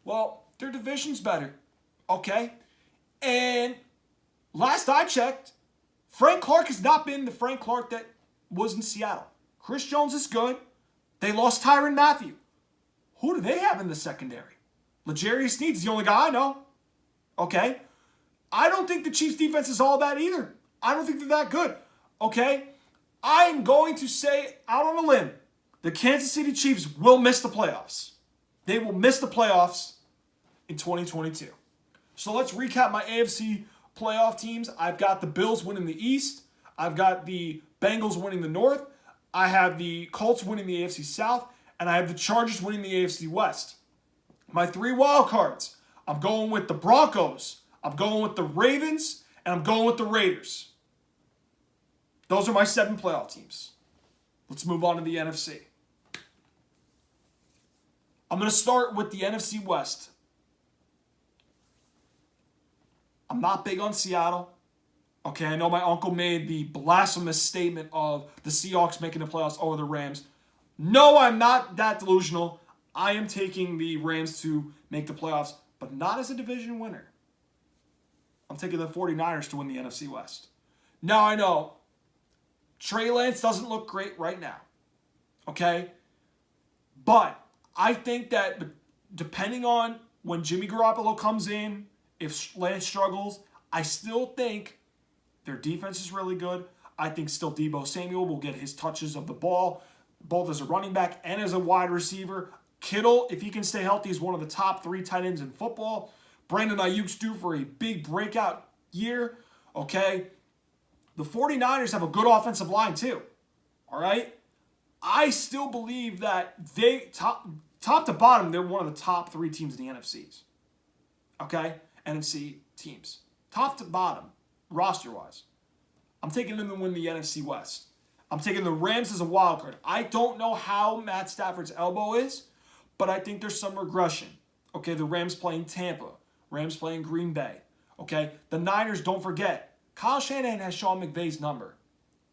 Well, their division's better. Okay? And last I checked, Frank Clark has not been the Frank Clark that was in Seattle. Chris Jones is good. They lost Tyrann Mathieu. Who do they have in the secondary? L'Jarius Sneed's the only guy I know. Okay? I don't think the Chiefs' defense is all that either. I don't think they're that good. Okay? I'm going to say, out on a limb, the Kansas City Chiefs will miss the playoffs. They will miss the playoffs in 2022. So let's recap my AFC playoff teams. I've got the Bills winning the East. I've got the Bengals winning the North. I have the Colts winning the AFC South. And I have the Chargers winning the AFC West. My three wild cards. I'm going with the Broncos. I'm going with the Ravens. And I'm going with the Raiders. Those are my 7 playoff teams. Let's move on to the NFC. I'm going to start with the NFC West. I'm not big on Seattle. Okay, I know my uncle made the blasphemous statement of the Seahawks making the playoffs over the Rams. No, I'm not that delusional. I am taking the Rams to make the playoffs, but not as a division winner. I'm taking the 49ers to win the NFC West. Now, I know Trey Lance doesn't look great right now. Okay? But I think that depending on when Jimmy Garoppolo comes in, if Lance struggles, I still think their defense is really good. I think still Deebo Samuel will get his touches of the ball, both as a running back and as a wide receiver. Kittle, if he can stay healthy, is one of the top 3 tight ends in football. Brandon Ayuk's due for a big breakout year. Okay? The 49ers have a good offensive line too. All right? I still believe that they, top to bottom, they're one of the top 3 teams in the NFCs. Okay? NFC teams. Top to bottom, roster-wise. I'm taking them to win the NFC West. I'm taking the Rams as a wild card. I don't know how Matt Stafford's elbow is, but I think there's some regression. Okay, the Rams playing Tampa. Rams playing Green Bay. Okay, the Niners, don't forget, Kyle Shanahan has Sean McVay's number.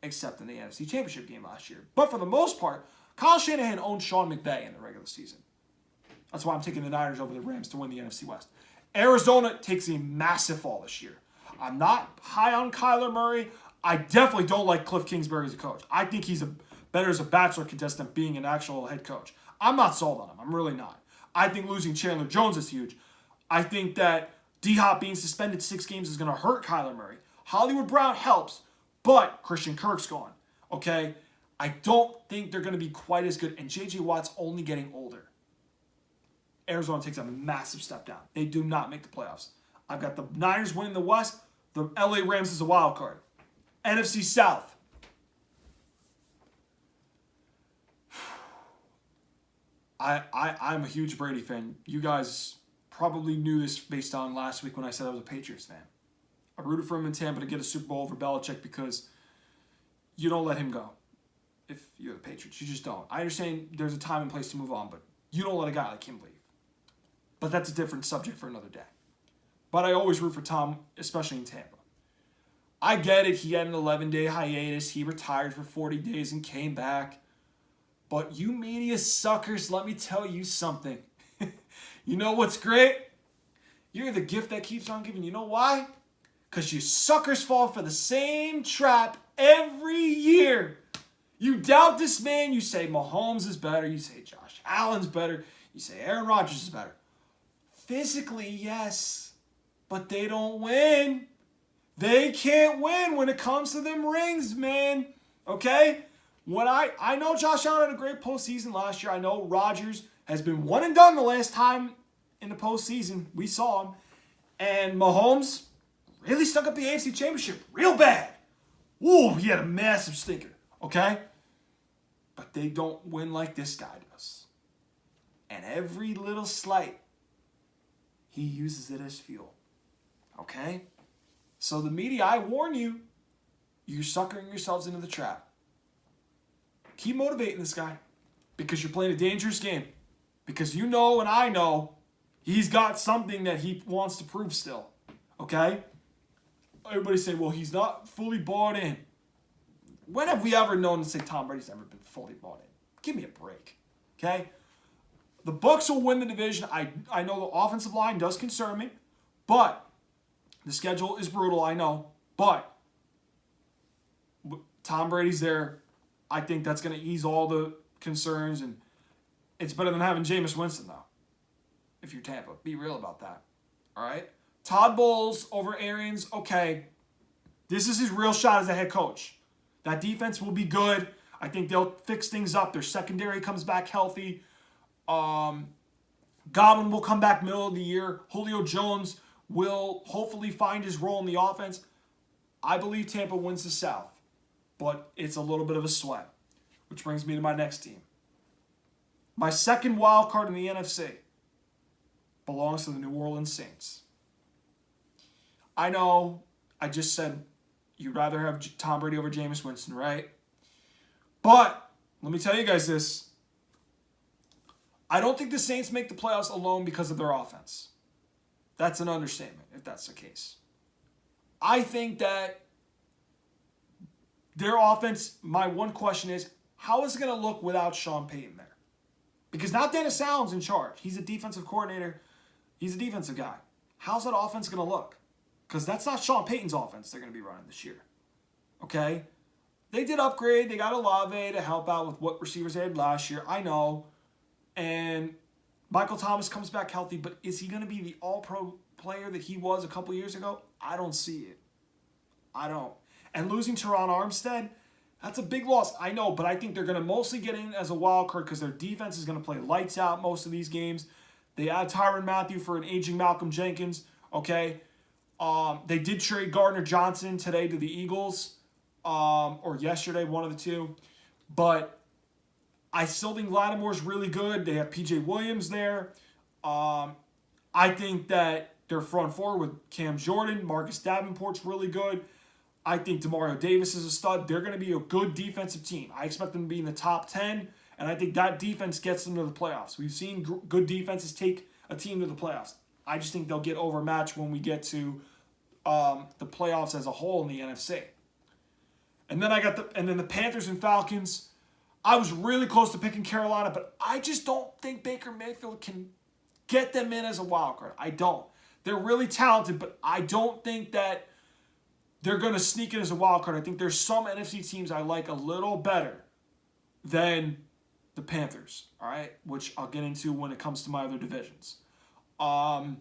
except in the NFC Championship game last year. But for the most part, Kyle Shanahan owned Sean McVay in the regular season. That's why I'm taking the Niners over the Rams to win the NFC West. Arizona takes a massive fall this year. I'm not high on Kyler Murray. I definitely don't like Cliff Kingsbury as a coach. I think he's better as a bachelor contestant being an actual head coach. I'm not sold on him. I'm really not. I think losing Chandler Jones is huge. I think that D-Hop being suspended 6 games is going to hurt Kyler Murray. Hollywood Brown helps, but Christian Kirk's gone. Okay? I don't think they're going to be quite as good, and J.J. Watt's only getting older. Arizona takes a massive step down. They do not make the playoffs. I've got the Niners winning the West. The LA Rams is a wild card. NFC South. I'm a huge Brady fan. You guys probably knew this based on last week when I said I was a Patriots fan. I rooted for him in Tampa to get a Super Bowl over Belichick because you don't let him go if you're the Patriots. You just don't. I understand there's a time and place to move on, but you don't let a guy like him leave. But that's a different subject for another day. But I always root for Tom, especially in Tampa. I get it. He had an 11-day hiatus. He retired for 40 days and came back. But you media suckers, let me tell you something. You know what's great? You're the gift that keeps on giving. You know why? Because you suckers fall for the same trap every year. You doubt this man. You say Mahomes is better. You say Josh Allen's better. You say Aaron Rodgers is better. Physically, yes. But they don't win. They can't win when it comes to them rings, man. Okay? When I know Josh Allen had a great postseason last year. I know Rodgers has been one and done the last time in the postseason. We saw him. And Mahomes really stuck up the AFC Championship real bad. Ooh, he had a massive stinker. Okay? But they don't win like this guy does. And every little slight, he uses it as fuel. Okay? So the media, I warn you, you're suckering yourselves into the trap. Keep motivating this guy because you're playing a dangerous game. Because you know and I know he's got something that he wants to prove still. Okay? Everybody say, well, he's not fully bought in. When have we ever known to say Tom Brady's ever been fully bought in? Give me a break. Okay? The Bucs will win the division. I know the offensive line does concern me, but the schedule is brutal, I know. But Tom Brady's there. I think that's going to ease all the concerns, and it's better than having Jameis Winston, though, if you're Tampa. Be real about that. All right? Todd Bowles over Arians, okay. This is his real shot as a head coach. That defense will be good. I think they'll fix things up. Their secondary comes back healthy. Godwin will come back middle of the year. Julio Jones will hopefully find his role in the offense. I believe Tampa wins the South, but it's a little bit of a sweat, which brings me to my next team. My second wild card in the NFC belongs to the New Orleans Saints. I know I just said you'd rather have Tom Brady over Jameis Winston, right? But let me tell you guys this. I don't think the Saints make the playoffs alone because of their offense. That's an understatement, if that's the case. I think that their offense, my one question is, how is it going to look without Sean Payton there? Because now Dennis Allen's in charge. He's a defensive coordinator. He's a defensive guy. How's that offense going to look? Because that's not Sean Payton's offense they're going to be running this year. Okay? They did upgrade. They got Olave to help out with what receivers they had last year. I know. And Michael Thomas comes back healthy, but is he going to be the all-pro player that he was a couple years ago? I don't see it. I don't. And losing Teron Armstead, that's a big loss. I know, but I think they're going to mostly get in as a wild card because their defense is going to play lights out most of these games. They add Tyrann Mathieu for an aging Malcolm Jenkins. Okay? They did trade Gardner Johnson today to the Eagles, or yesterday, one of the two. But I still think Lattimore's really good. They have P.J. Williams there. I think that their front four with Cam Jordan, Marcus Davenport's really good. I think Demario Davis is a stud. They're going to be a good defensive team. I expect them to be in the top 10, and I think that defense gets them to the playoffs. We've seen good defenses take a team to the playoffs. I just think they'll get overmatched when we get to the playoffs as a whole in the NFC. And then the Panthers and Falcons. I was really close to picking Carolina, but I just don't think Baker Mayfield can get them in as a wild card. I don't. They're really talented, but I don't think that they're going to sneak in as a wild card. I think there's some NFC teams I like a little better than the Panthers, all right, which I'll get into when it comes to my other divisions. Now,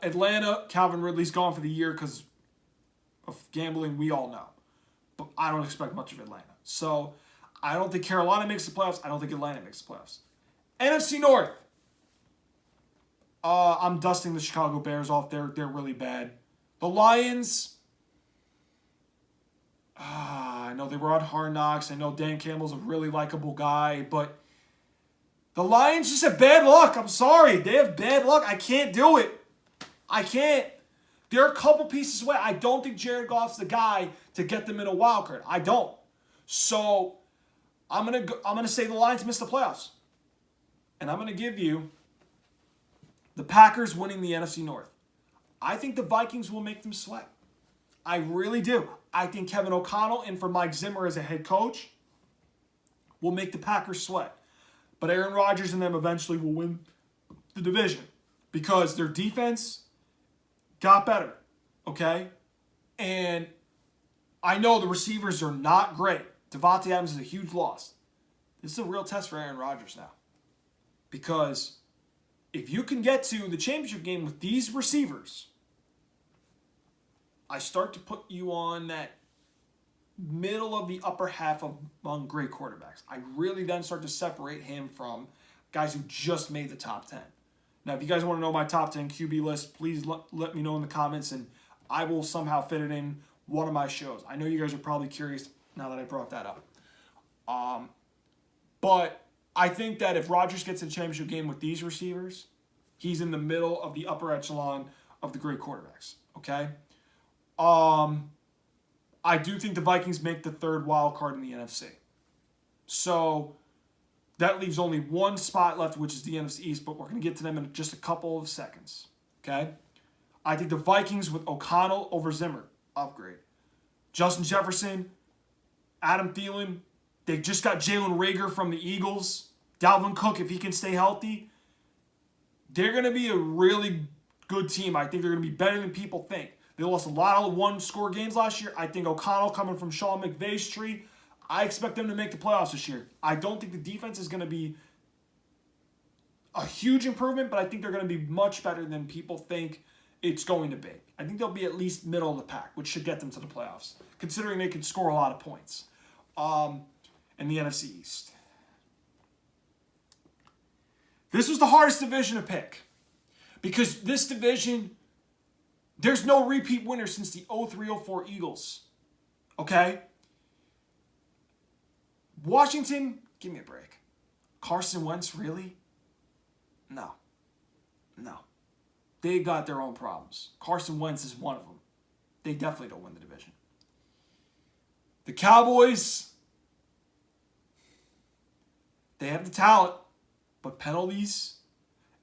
Atlanta, Calvin Ridley's gone for the year because of gambling, we all know. But I don't expect much of Atlanta. So, I don't think Carolina makes the playoffs. I don't think Atlanta makes the playoffs. NFC North. I'm dusting the Chicago Bears off. They're really bad. The Lions. I know they were on Hard Knocks. I know Dan Campbell's a really likable guy, but the Lions just have bad luck. I'm sorry. They have bad luck. I can't do it. I can't. They're a couple pieces away. I don't think Jared Goff's the guy to get them in a wild card. I don't. So I'm gonna say the Lions miss the playoffs. And I'm gonna give you the Packers winning the NFC North. I think the Vikings will make them sweat. I really do. I think Kevin O'Connell and for Mike Zimmer as a head coach will make the Packers sweat. But Aaron Rodgers and them eventually will win the division because their defense got better, okay? And I know the receivers are not great. Devontae Adams is a huge loss. This is a real test for Aaron Rodgers now. Because if you can get to the championship game with these receivers, I start to put you on that middle of the upper half among great quarterbacks. I really then start to separate him from guys who just made the top 10. Now, if you guys want to know my top 10 QB list, please let me know in the comments, and I will somehow fit it in one of my shows. I know you guys are probably curious now that I brought that up. But I think that if Rodgers gets to the championship game with these receivers, he's in the middle of the upper echelon of the great quarterbacks, okay? I do think the Vikings make the third wild card in the NFC. So that leaves only one spot left, which is the NFC East, but we're going to get to them in just a couple of seconds, okay? I think the Vikings with O'Connell over Zimmer, upgrade. Justin Jefferson, Adam Thielen, they just got Jalen Reagor from the Eagles. Dalvin Cook, if he can stay healthy, they're going to be a really good team. I think they're going to be better than people think. They lost a lot of one-score games last year. I think O'Connell coming from Sean McVay's tree, I expect them to make the playoffs this year. I don't think the defense is going to be a huge improvement, but I think they're going to be much better than people think it's going to be. I think they'll be at least middle of the pack, which should get them to the playoffs, considering they can score a lot of points. In the NFC East. This was the hardest division to pick because this division, there's no repeat winner since the 03-04 Eagles. Okay? Washington, give me a break. Carson Wentz, really? No. They got their own problems. Carson Wentz is one of them. They definitely don't win the division. The Cowboys, they have the talent, but penalties,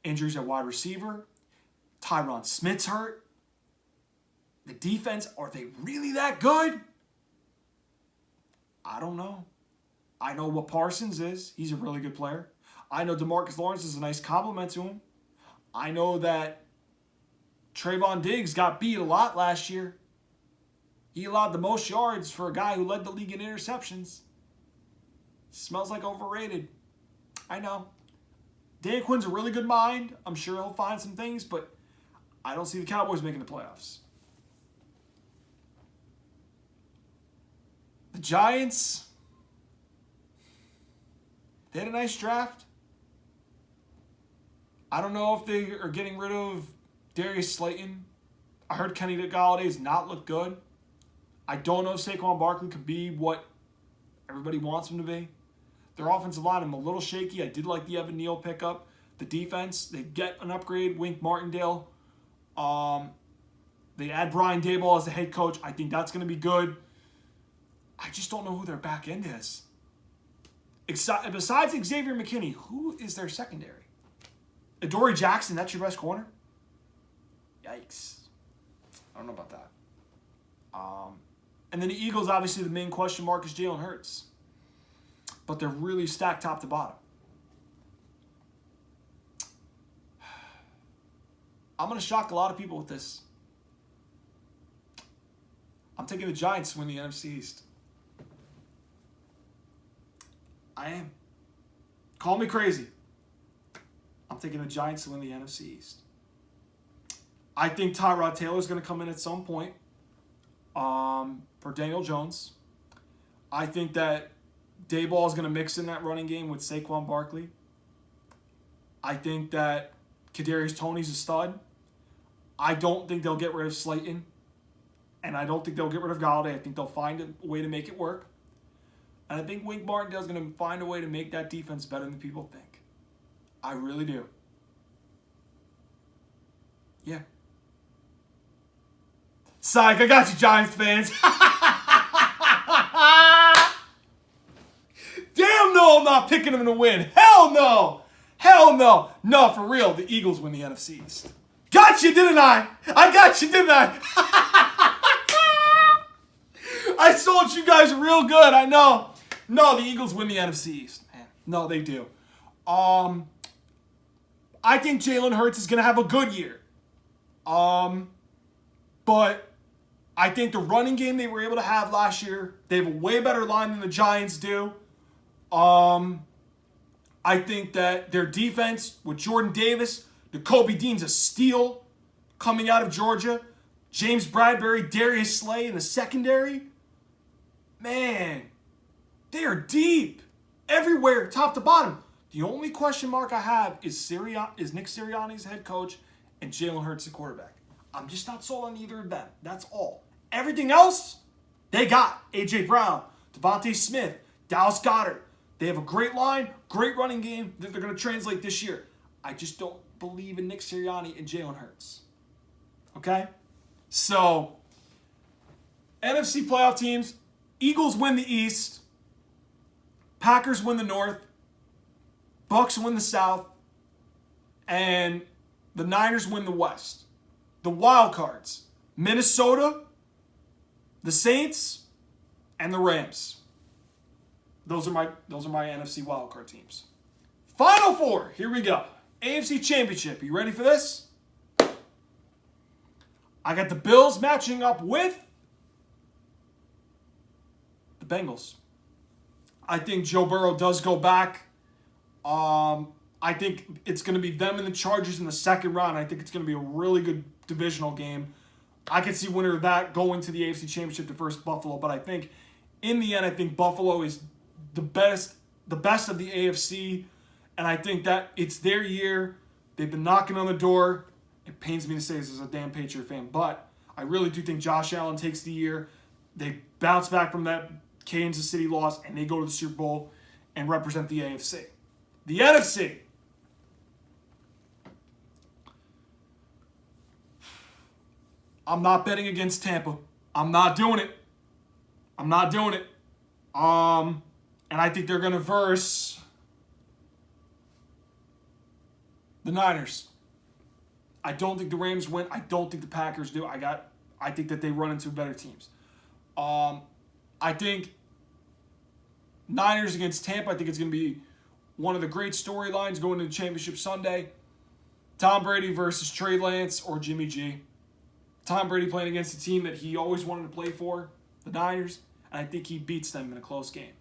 injuries at wide receiver, Tyron Smith's hurt. The defense, are they really that good? I don't know. I know what Parsons is. He's a really good player. I know DeMarcus Lawrence is a nice compliment to him. I know that Trayvon Diggs got beat a lot last year. He allowed the most yards for a guy who led the league in interceptions. Smells like overrated. I know. Dan Quinn's a really good mind. I'm sure he'll find some things, but I don't see the Cowboys making the playoffs. The Giants, they had a nice draft. I don't know if they are getting rid of Darius Slayton. I heard Kenny Golladay has not looked good. I don't know if Saquon Barkley could be what everybody wants him to be. Their offensive line, I'm a little shaky. I did like the Evan Neal pickup. The defense, they get an upgrade. Wink Martindale. They add Brian Daboll as the head coach. I think that's going to be good. I just don't know who their back end is. Besides Xavier McKinney, who is their secondary? Adoree Jackson, that's your best corner? Yikes. I don't know about that. And then the Eagles, obviously, the main question mark is Jalen Hurts. But they're really stacked top to bottom. I'm going to shock a lot of people with this. I'm taking the Giants to win the NFC East. I am. Call me crazy. I'm taking the Giants to win the NFC East. I think Tyrod Taylor is going to come in at some point for Daniel Jones. I think that Dayball is going to mix in that running game with Saquon Barkley. I think that Kadarius Toney's a stud. I don't think they'll get rid of Slayton. And I don't think they'll get rid of Galladay. I think they'll find a way to make it work. And I think Wink Martindale's going to find a way to make that defense better than people think. I really do. Yeah. Psych, I got you, Giants fans. Damn no, I'm not picking them to win. Hell no. Hell no. No, for real, the Eagles win the NFC East. Got you, didn't I? I got you, didn't I? I sold you guys real good, I know. No, the Eagles win the NFC East, man. No, they do. I think Jalen Hurts is going to have a good year. But I think the running game they were able to have last year, they have a way better line than the Giants do. I think that their defense with Jordan Davis, Kobe Dean's a steal coming out of Georgia. James Bradbury, Darius Slay in the secondary. Man, they are deep everywhere, top to bottom. The only question mark I have is Nick Sirianni's head coach and Jalen Hurts the quarterback. I'm just not sold on either of them. That's all. Everything else, they got. A.J. Brown, Devontae Smith, Dallas Goedert. They have a great line, great running game that they're going to translate this year. I just don't believe in Nick Sirianni and Jalen Hurts. Okay? So, NFC playoff teams, Eagles win the East, Packers win the North, Bucks win the South, and the Niners win the West. The wild cards, Minnesota, the Saints, and the Rams. Those are my NFC wildcard teams. Final four. Here we go. AFC Championship. You ready for this? I got the Bills matching up with the Bengals. I think Joe Burrow does go back. I think it's going to be them and the Chargers in the second round. I think it's going to be a really good divisional game. I could see winner of that going to the AFC Championship to first Buffalo, but I think in the end, I think Buffalo is the best of the AFC, and I think that it's their year. They've been knocking on the door. It pains me to say this as a damn Patriot fan, but I really do think Josh Allen takes the year. They bounce back from that Kansas City loss, and they go to the Super Bowl and represent the AFC. The NFC. I'm not betting against Tampa. I'm not doing it. And I think they're going to verse the Niners. I don't think the Rams win. I don't think the Packers do. I think that they run into better teams. I think Niners against Tampa, I think it's going to be one of the great storylines going into Championship Sunday. Tom Brady versus Trey Lance or Jimmy G. Tom Brady playing against a team that he always wanted to play for, the Niners, and I think he beats them in a close game.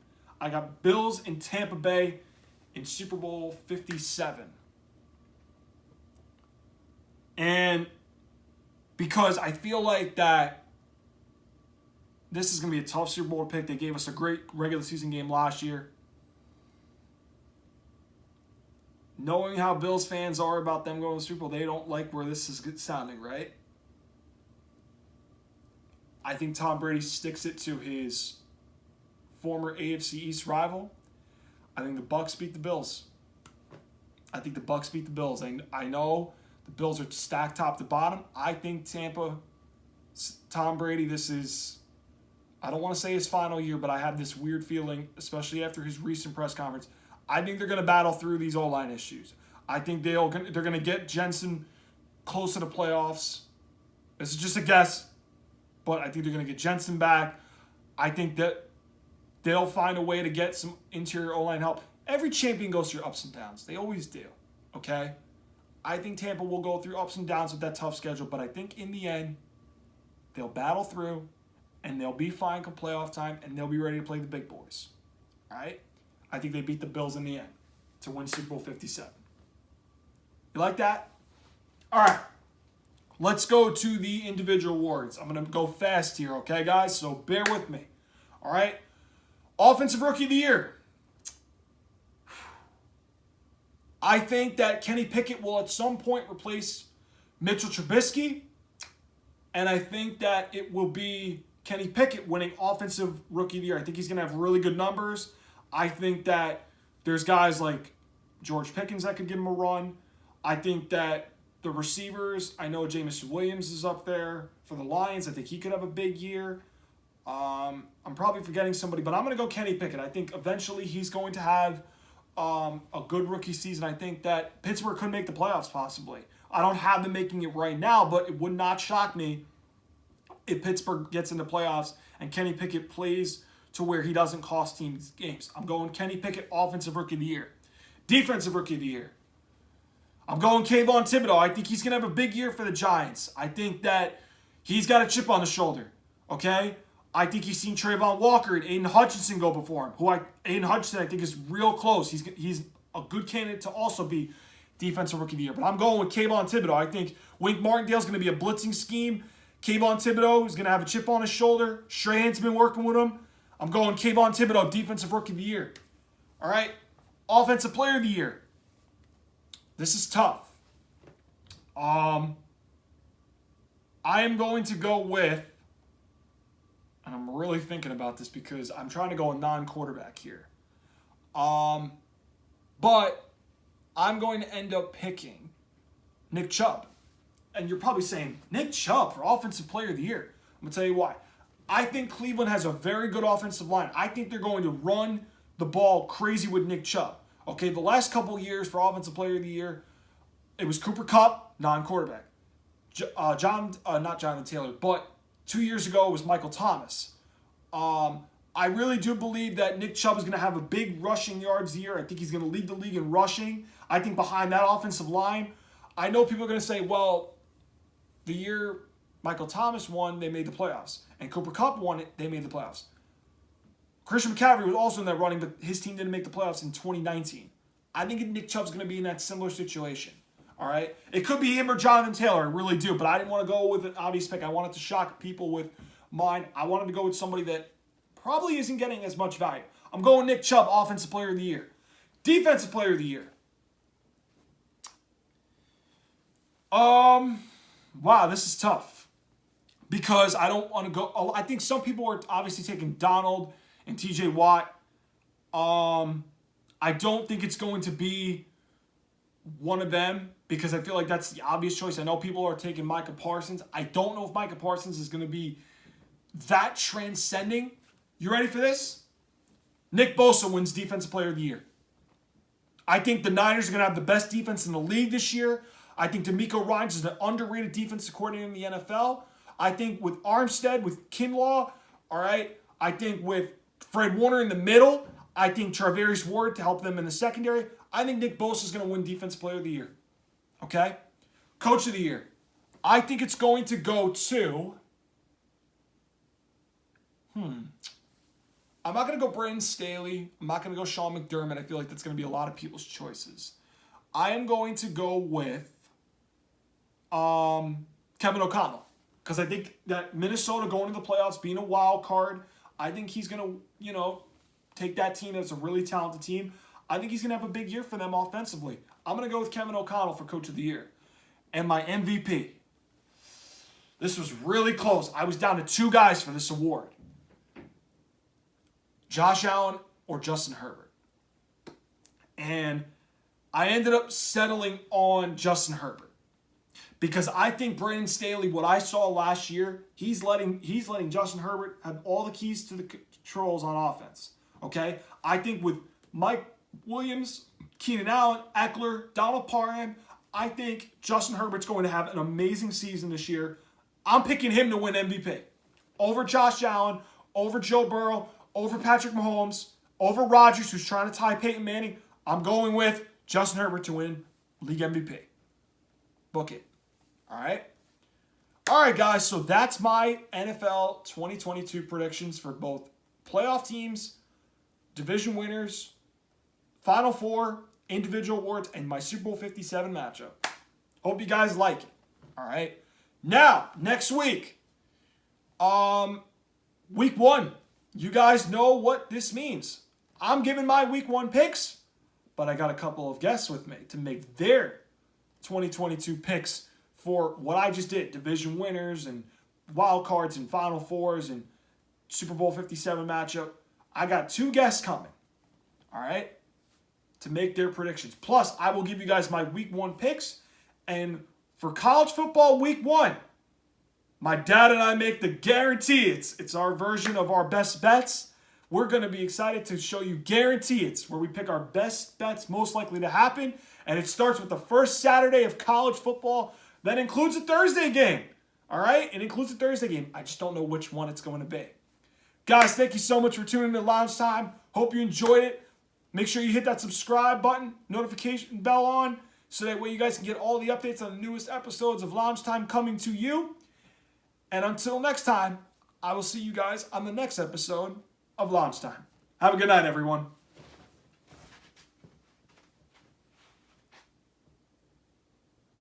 I got Bills in Tampa Bay in Super Bowl 57. And because I feel like that this is going to be a tough Super Bowl to pick. They gave us a great regular season game last year. Knowing how Bills fans are about them going to the Super Bowl, they don't like where this is sounding, right? I think Tom Brady sticks it to his former AFC East rival. I think the Bucs beat the Bills. I know the Bills are stacked top to bottom. I think Tampa, Tom Brady, this is, I don't want to say his final year, but I have this weird feeling, especially after his recent press conference, I think they're going to battle through these O-line issues. I think they're going to get Jensen close to the playoffs. This is just a guess, but I think they're going to get Jensen back. I think that they'll find a way to get some interior O-line help. Every champion goes through ups and downs. They always do, okay? I think Tampa will go through ups and downs with that tough schedule, but I think in the end, they'll battle through, and they'll be fine come playoff time, and they'll be ready to play the big boys. All right? I think they beat the Bills in the end to win Super Bowl 57. You like that? All right. Let's go to the individual awards. I'm going to go fast here, okay, guys? So bear with me. All right? Offensive Rookie of the Year. I think that Kenny Pickett will at some point replace Mitchell Trubisky. And I think that it will be Kenny Pickett winning Offensive Rookie of the Year. I think he's going to have really good numbers. I think that there's guys like George Pickens that could give him a run. I think that the receivers, I know Jameson Williams is up there for the Lions. I think he could have a big year. I'm probably forgetting somebody, but I'm going to go Kenny Pickett. I think eventually he's going to have a good rookie season. I think that Pittsburgh could make the playoffs possibly. I don't have them making it right now, but it would not shock me if Pittsburgh gets into playoffs and Kenny Pickett plays to where he doesn't cost teams games. I'm going Kenny Pickett, Offensive Rookie of the Year. Defensive Rookie of the Year. I'm going Kayvon Thibodeau. I think he's going to have a big year for the Giants. I think that he's got a chip on the shoulder, okay? I think he's seen Trayvon Walker and Aiden Hutchinson go before him. Aiden Hutchinson, I think, is real close. He's a good candidate to also be Defensive Rookie of the Year. But I'm going with Kayvon Thibodeau. I think Wink Martindale's going to be a blitzing scheme. Kayvon Thibodeau is going to have a chip on his shoulder. Strahan's been working with him. I'm going Kayvon Thibodeau, Defensive Rookie of the Year. All right? Offensive Player of the Year. This is tough. I am going to go with, and I'm really thinking about this because I'm trying to go a non-quarterback here. But I'm going to end up picking Nick Chubb. And you're probably saying, Nick Chubb for Offensive Player of the Year. I'm going to tell you why. I think Cleveland has a very good offensive line. I think they're going to run the ball crazy with Nick Chubb. Okay, the last couple years for Offensive Player of the Year, it was Cooper Kupp, non-quarterback. Not Jonathan Taylor, but 2 years ago it was Michael Thomas. I really do believe that Nick Chubb is going to have a big rushing yards year. I think he's going to lead the league in rushing. I think behind that offensive line, I know people are going to say, well, the year Michael Thomas won, they made the playoffs. And Cooper Kupp won it, they made the playoffs. Christian McCaffrey was also in that running, but his team didn't make the playoffs in 2019. I think Nick Chubb's going to be in that similar situation. All right? It could be him or Jonathan Taylor, I really do, but I didn't want to go with an obvious pick. I wanted to shock people with mine. I wanted to go with somebody that probably isn't getting as much value. I'm going Nick Chubb, Offensive Player of the Year. Defensive Player of the Year. Wow, this is tough. Because I don't want to go. I think some people are obviously taking Donald and TJ Watt. I don't think it's going to be one of them because I feel like that's the obvious choice. I know people are taking Micah Parsons. I don't know if Micah Parsons is going to be that transcending. You ready for this? Nick Bosa wins Defensive Player of the Year. I think the Niners are going to have the best defense in the league this year. I think DeMeco Ryans is an underrated defensive coordinator in the NFL. I think with Armstead, with Kinlaw, all right, I think with Fred Warner in the middle, I think Charvarius Ward to help them in the secondary. I think Nick Bosa is going to win Defensive Player of the Year. Okay? Coach of the Year. I think it's going to go to... I'm not going to go Brandon Staley. I'm not going to go Sean McDermott. I feel like that's going to be a lot of people's choices. I am going to go with Kevin O'Connell. Because I think that Minnesota going to the playoffs, being a wild card, I think he's going to, take that team that's a really talented team. I think he's going to have a big year for them offensively. I'm going to go with Kevin O'Connell for Coach of the Year. And my MVP. This was really close. I was down to two guys for this award. Josh Allen or Justin Herbert. And I ended up settling on Justin Herbert. Because I think Brandon Staley, what I saw last year, he's letting Justin Herbert have all the keys to the controls on offense. Okay? I think with Mike Williams, Keenan Allen, Eckler, Donald Parham, I think Justin Herbert's going to have an amazing season this year. I'm picking him to win MVP. Over Josh Allen, over Joe Burrow, over Patrick Mahomes, over Rodgers, who's trying to tie Peyton Manning. I'm going with Justin Herbert to win League MVP. Book it. All right? All right, guys, so that's my NFL 2022 predictions for both playoff teams, division winners, Final Four, individual awards, and my Super Bowl 57 matchup. Hope you guys like it. All right? Now, next week, week 1. You guys know what this means. I'm giving my week 1 picks, but I got a couple of guests with me to make their 2022 picks for what I just did. Division winners and wild cards and Final Fours and Super Bowl 57 matchup. I got 2 guests coming, all right, to make their predictions. Plus, I will give you guys my week 1 picks. And for college football week 1, my dad and I make the guarantee. It's our version of our best bets. We're going to be excited to show you guarantee it's where we pick our best bets most likely to happen. And it starts with the first Saturday of college football. That includes a Thursday game. All right? It includes a Thursday game. I just don't know which one it's going to be. Guys, thank you so much for tuning in to Lounge Time. Hope you enjoyed it. Make sure you hit that subscribe button, notification bell on, so that way you guys can get all the updates on the newest episodes of Lounge Time coming to you. And until next time, I will see you guys on the next episode of Lounge Time. Have a good night, everyone.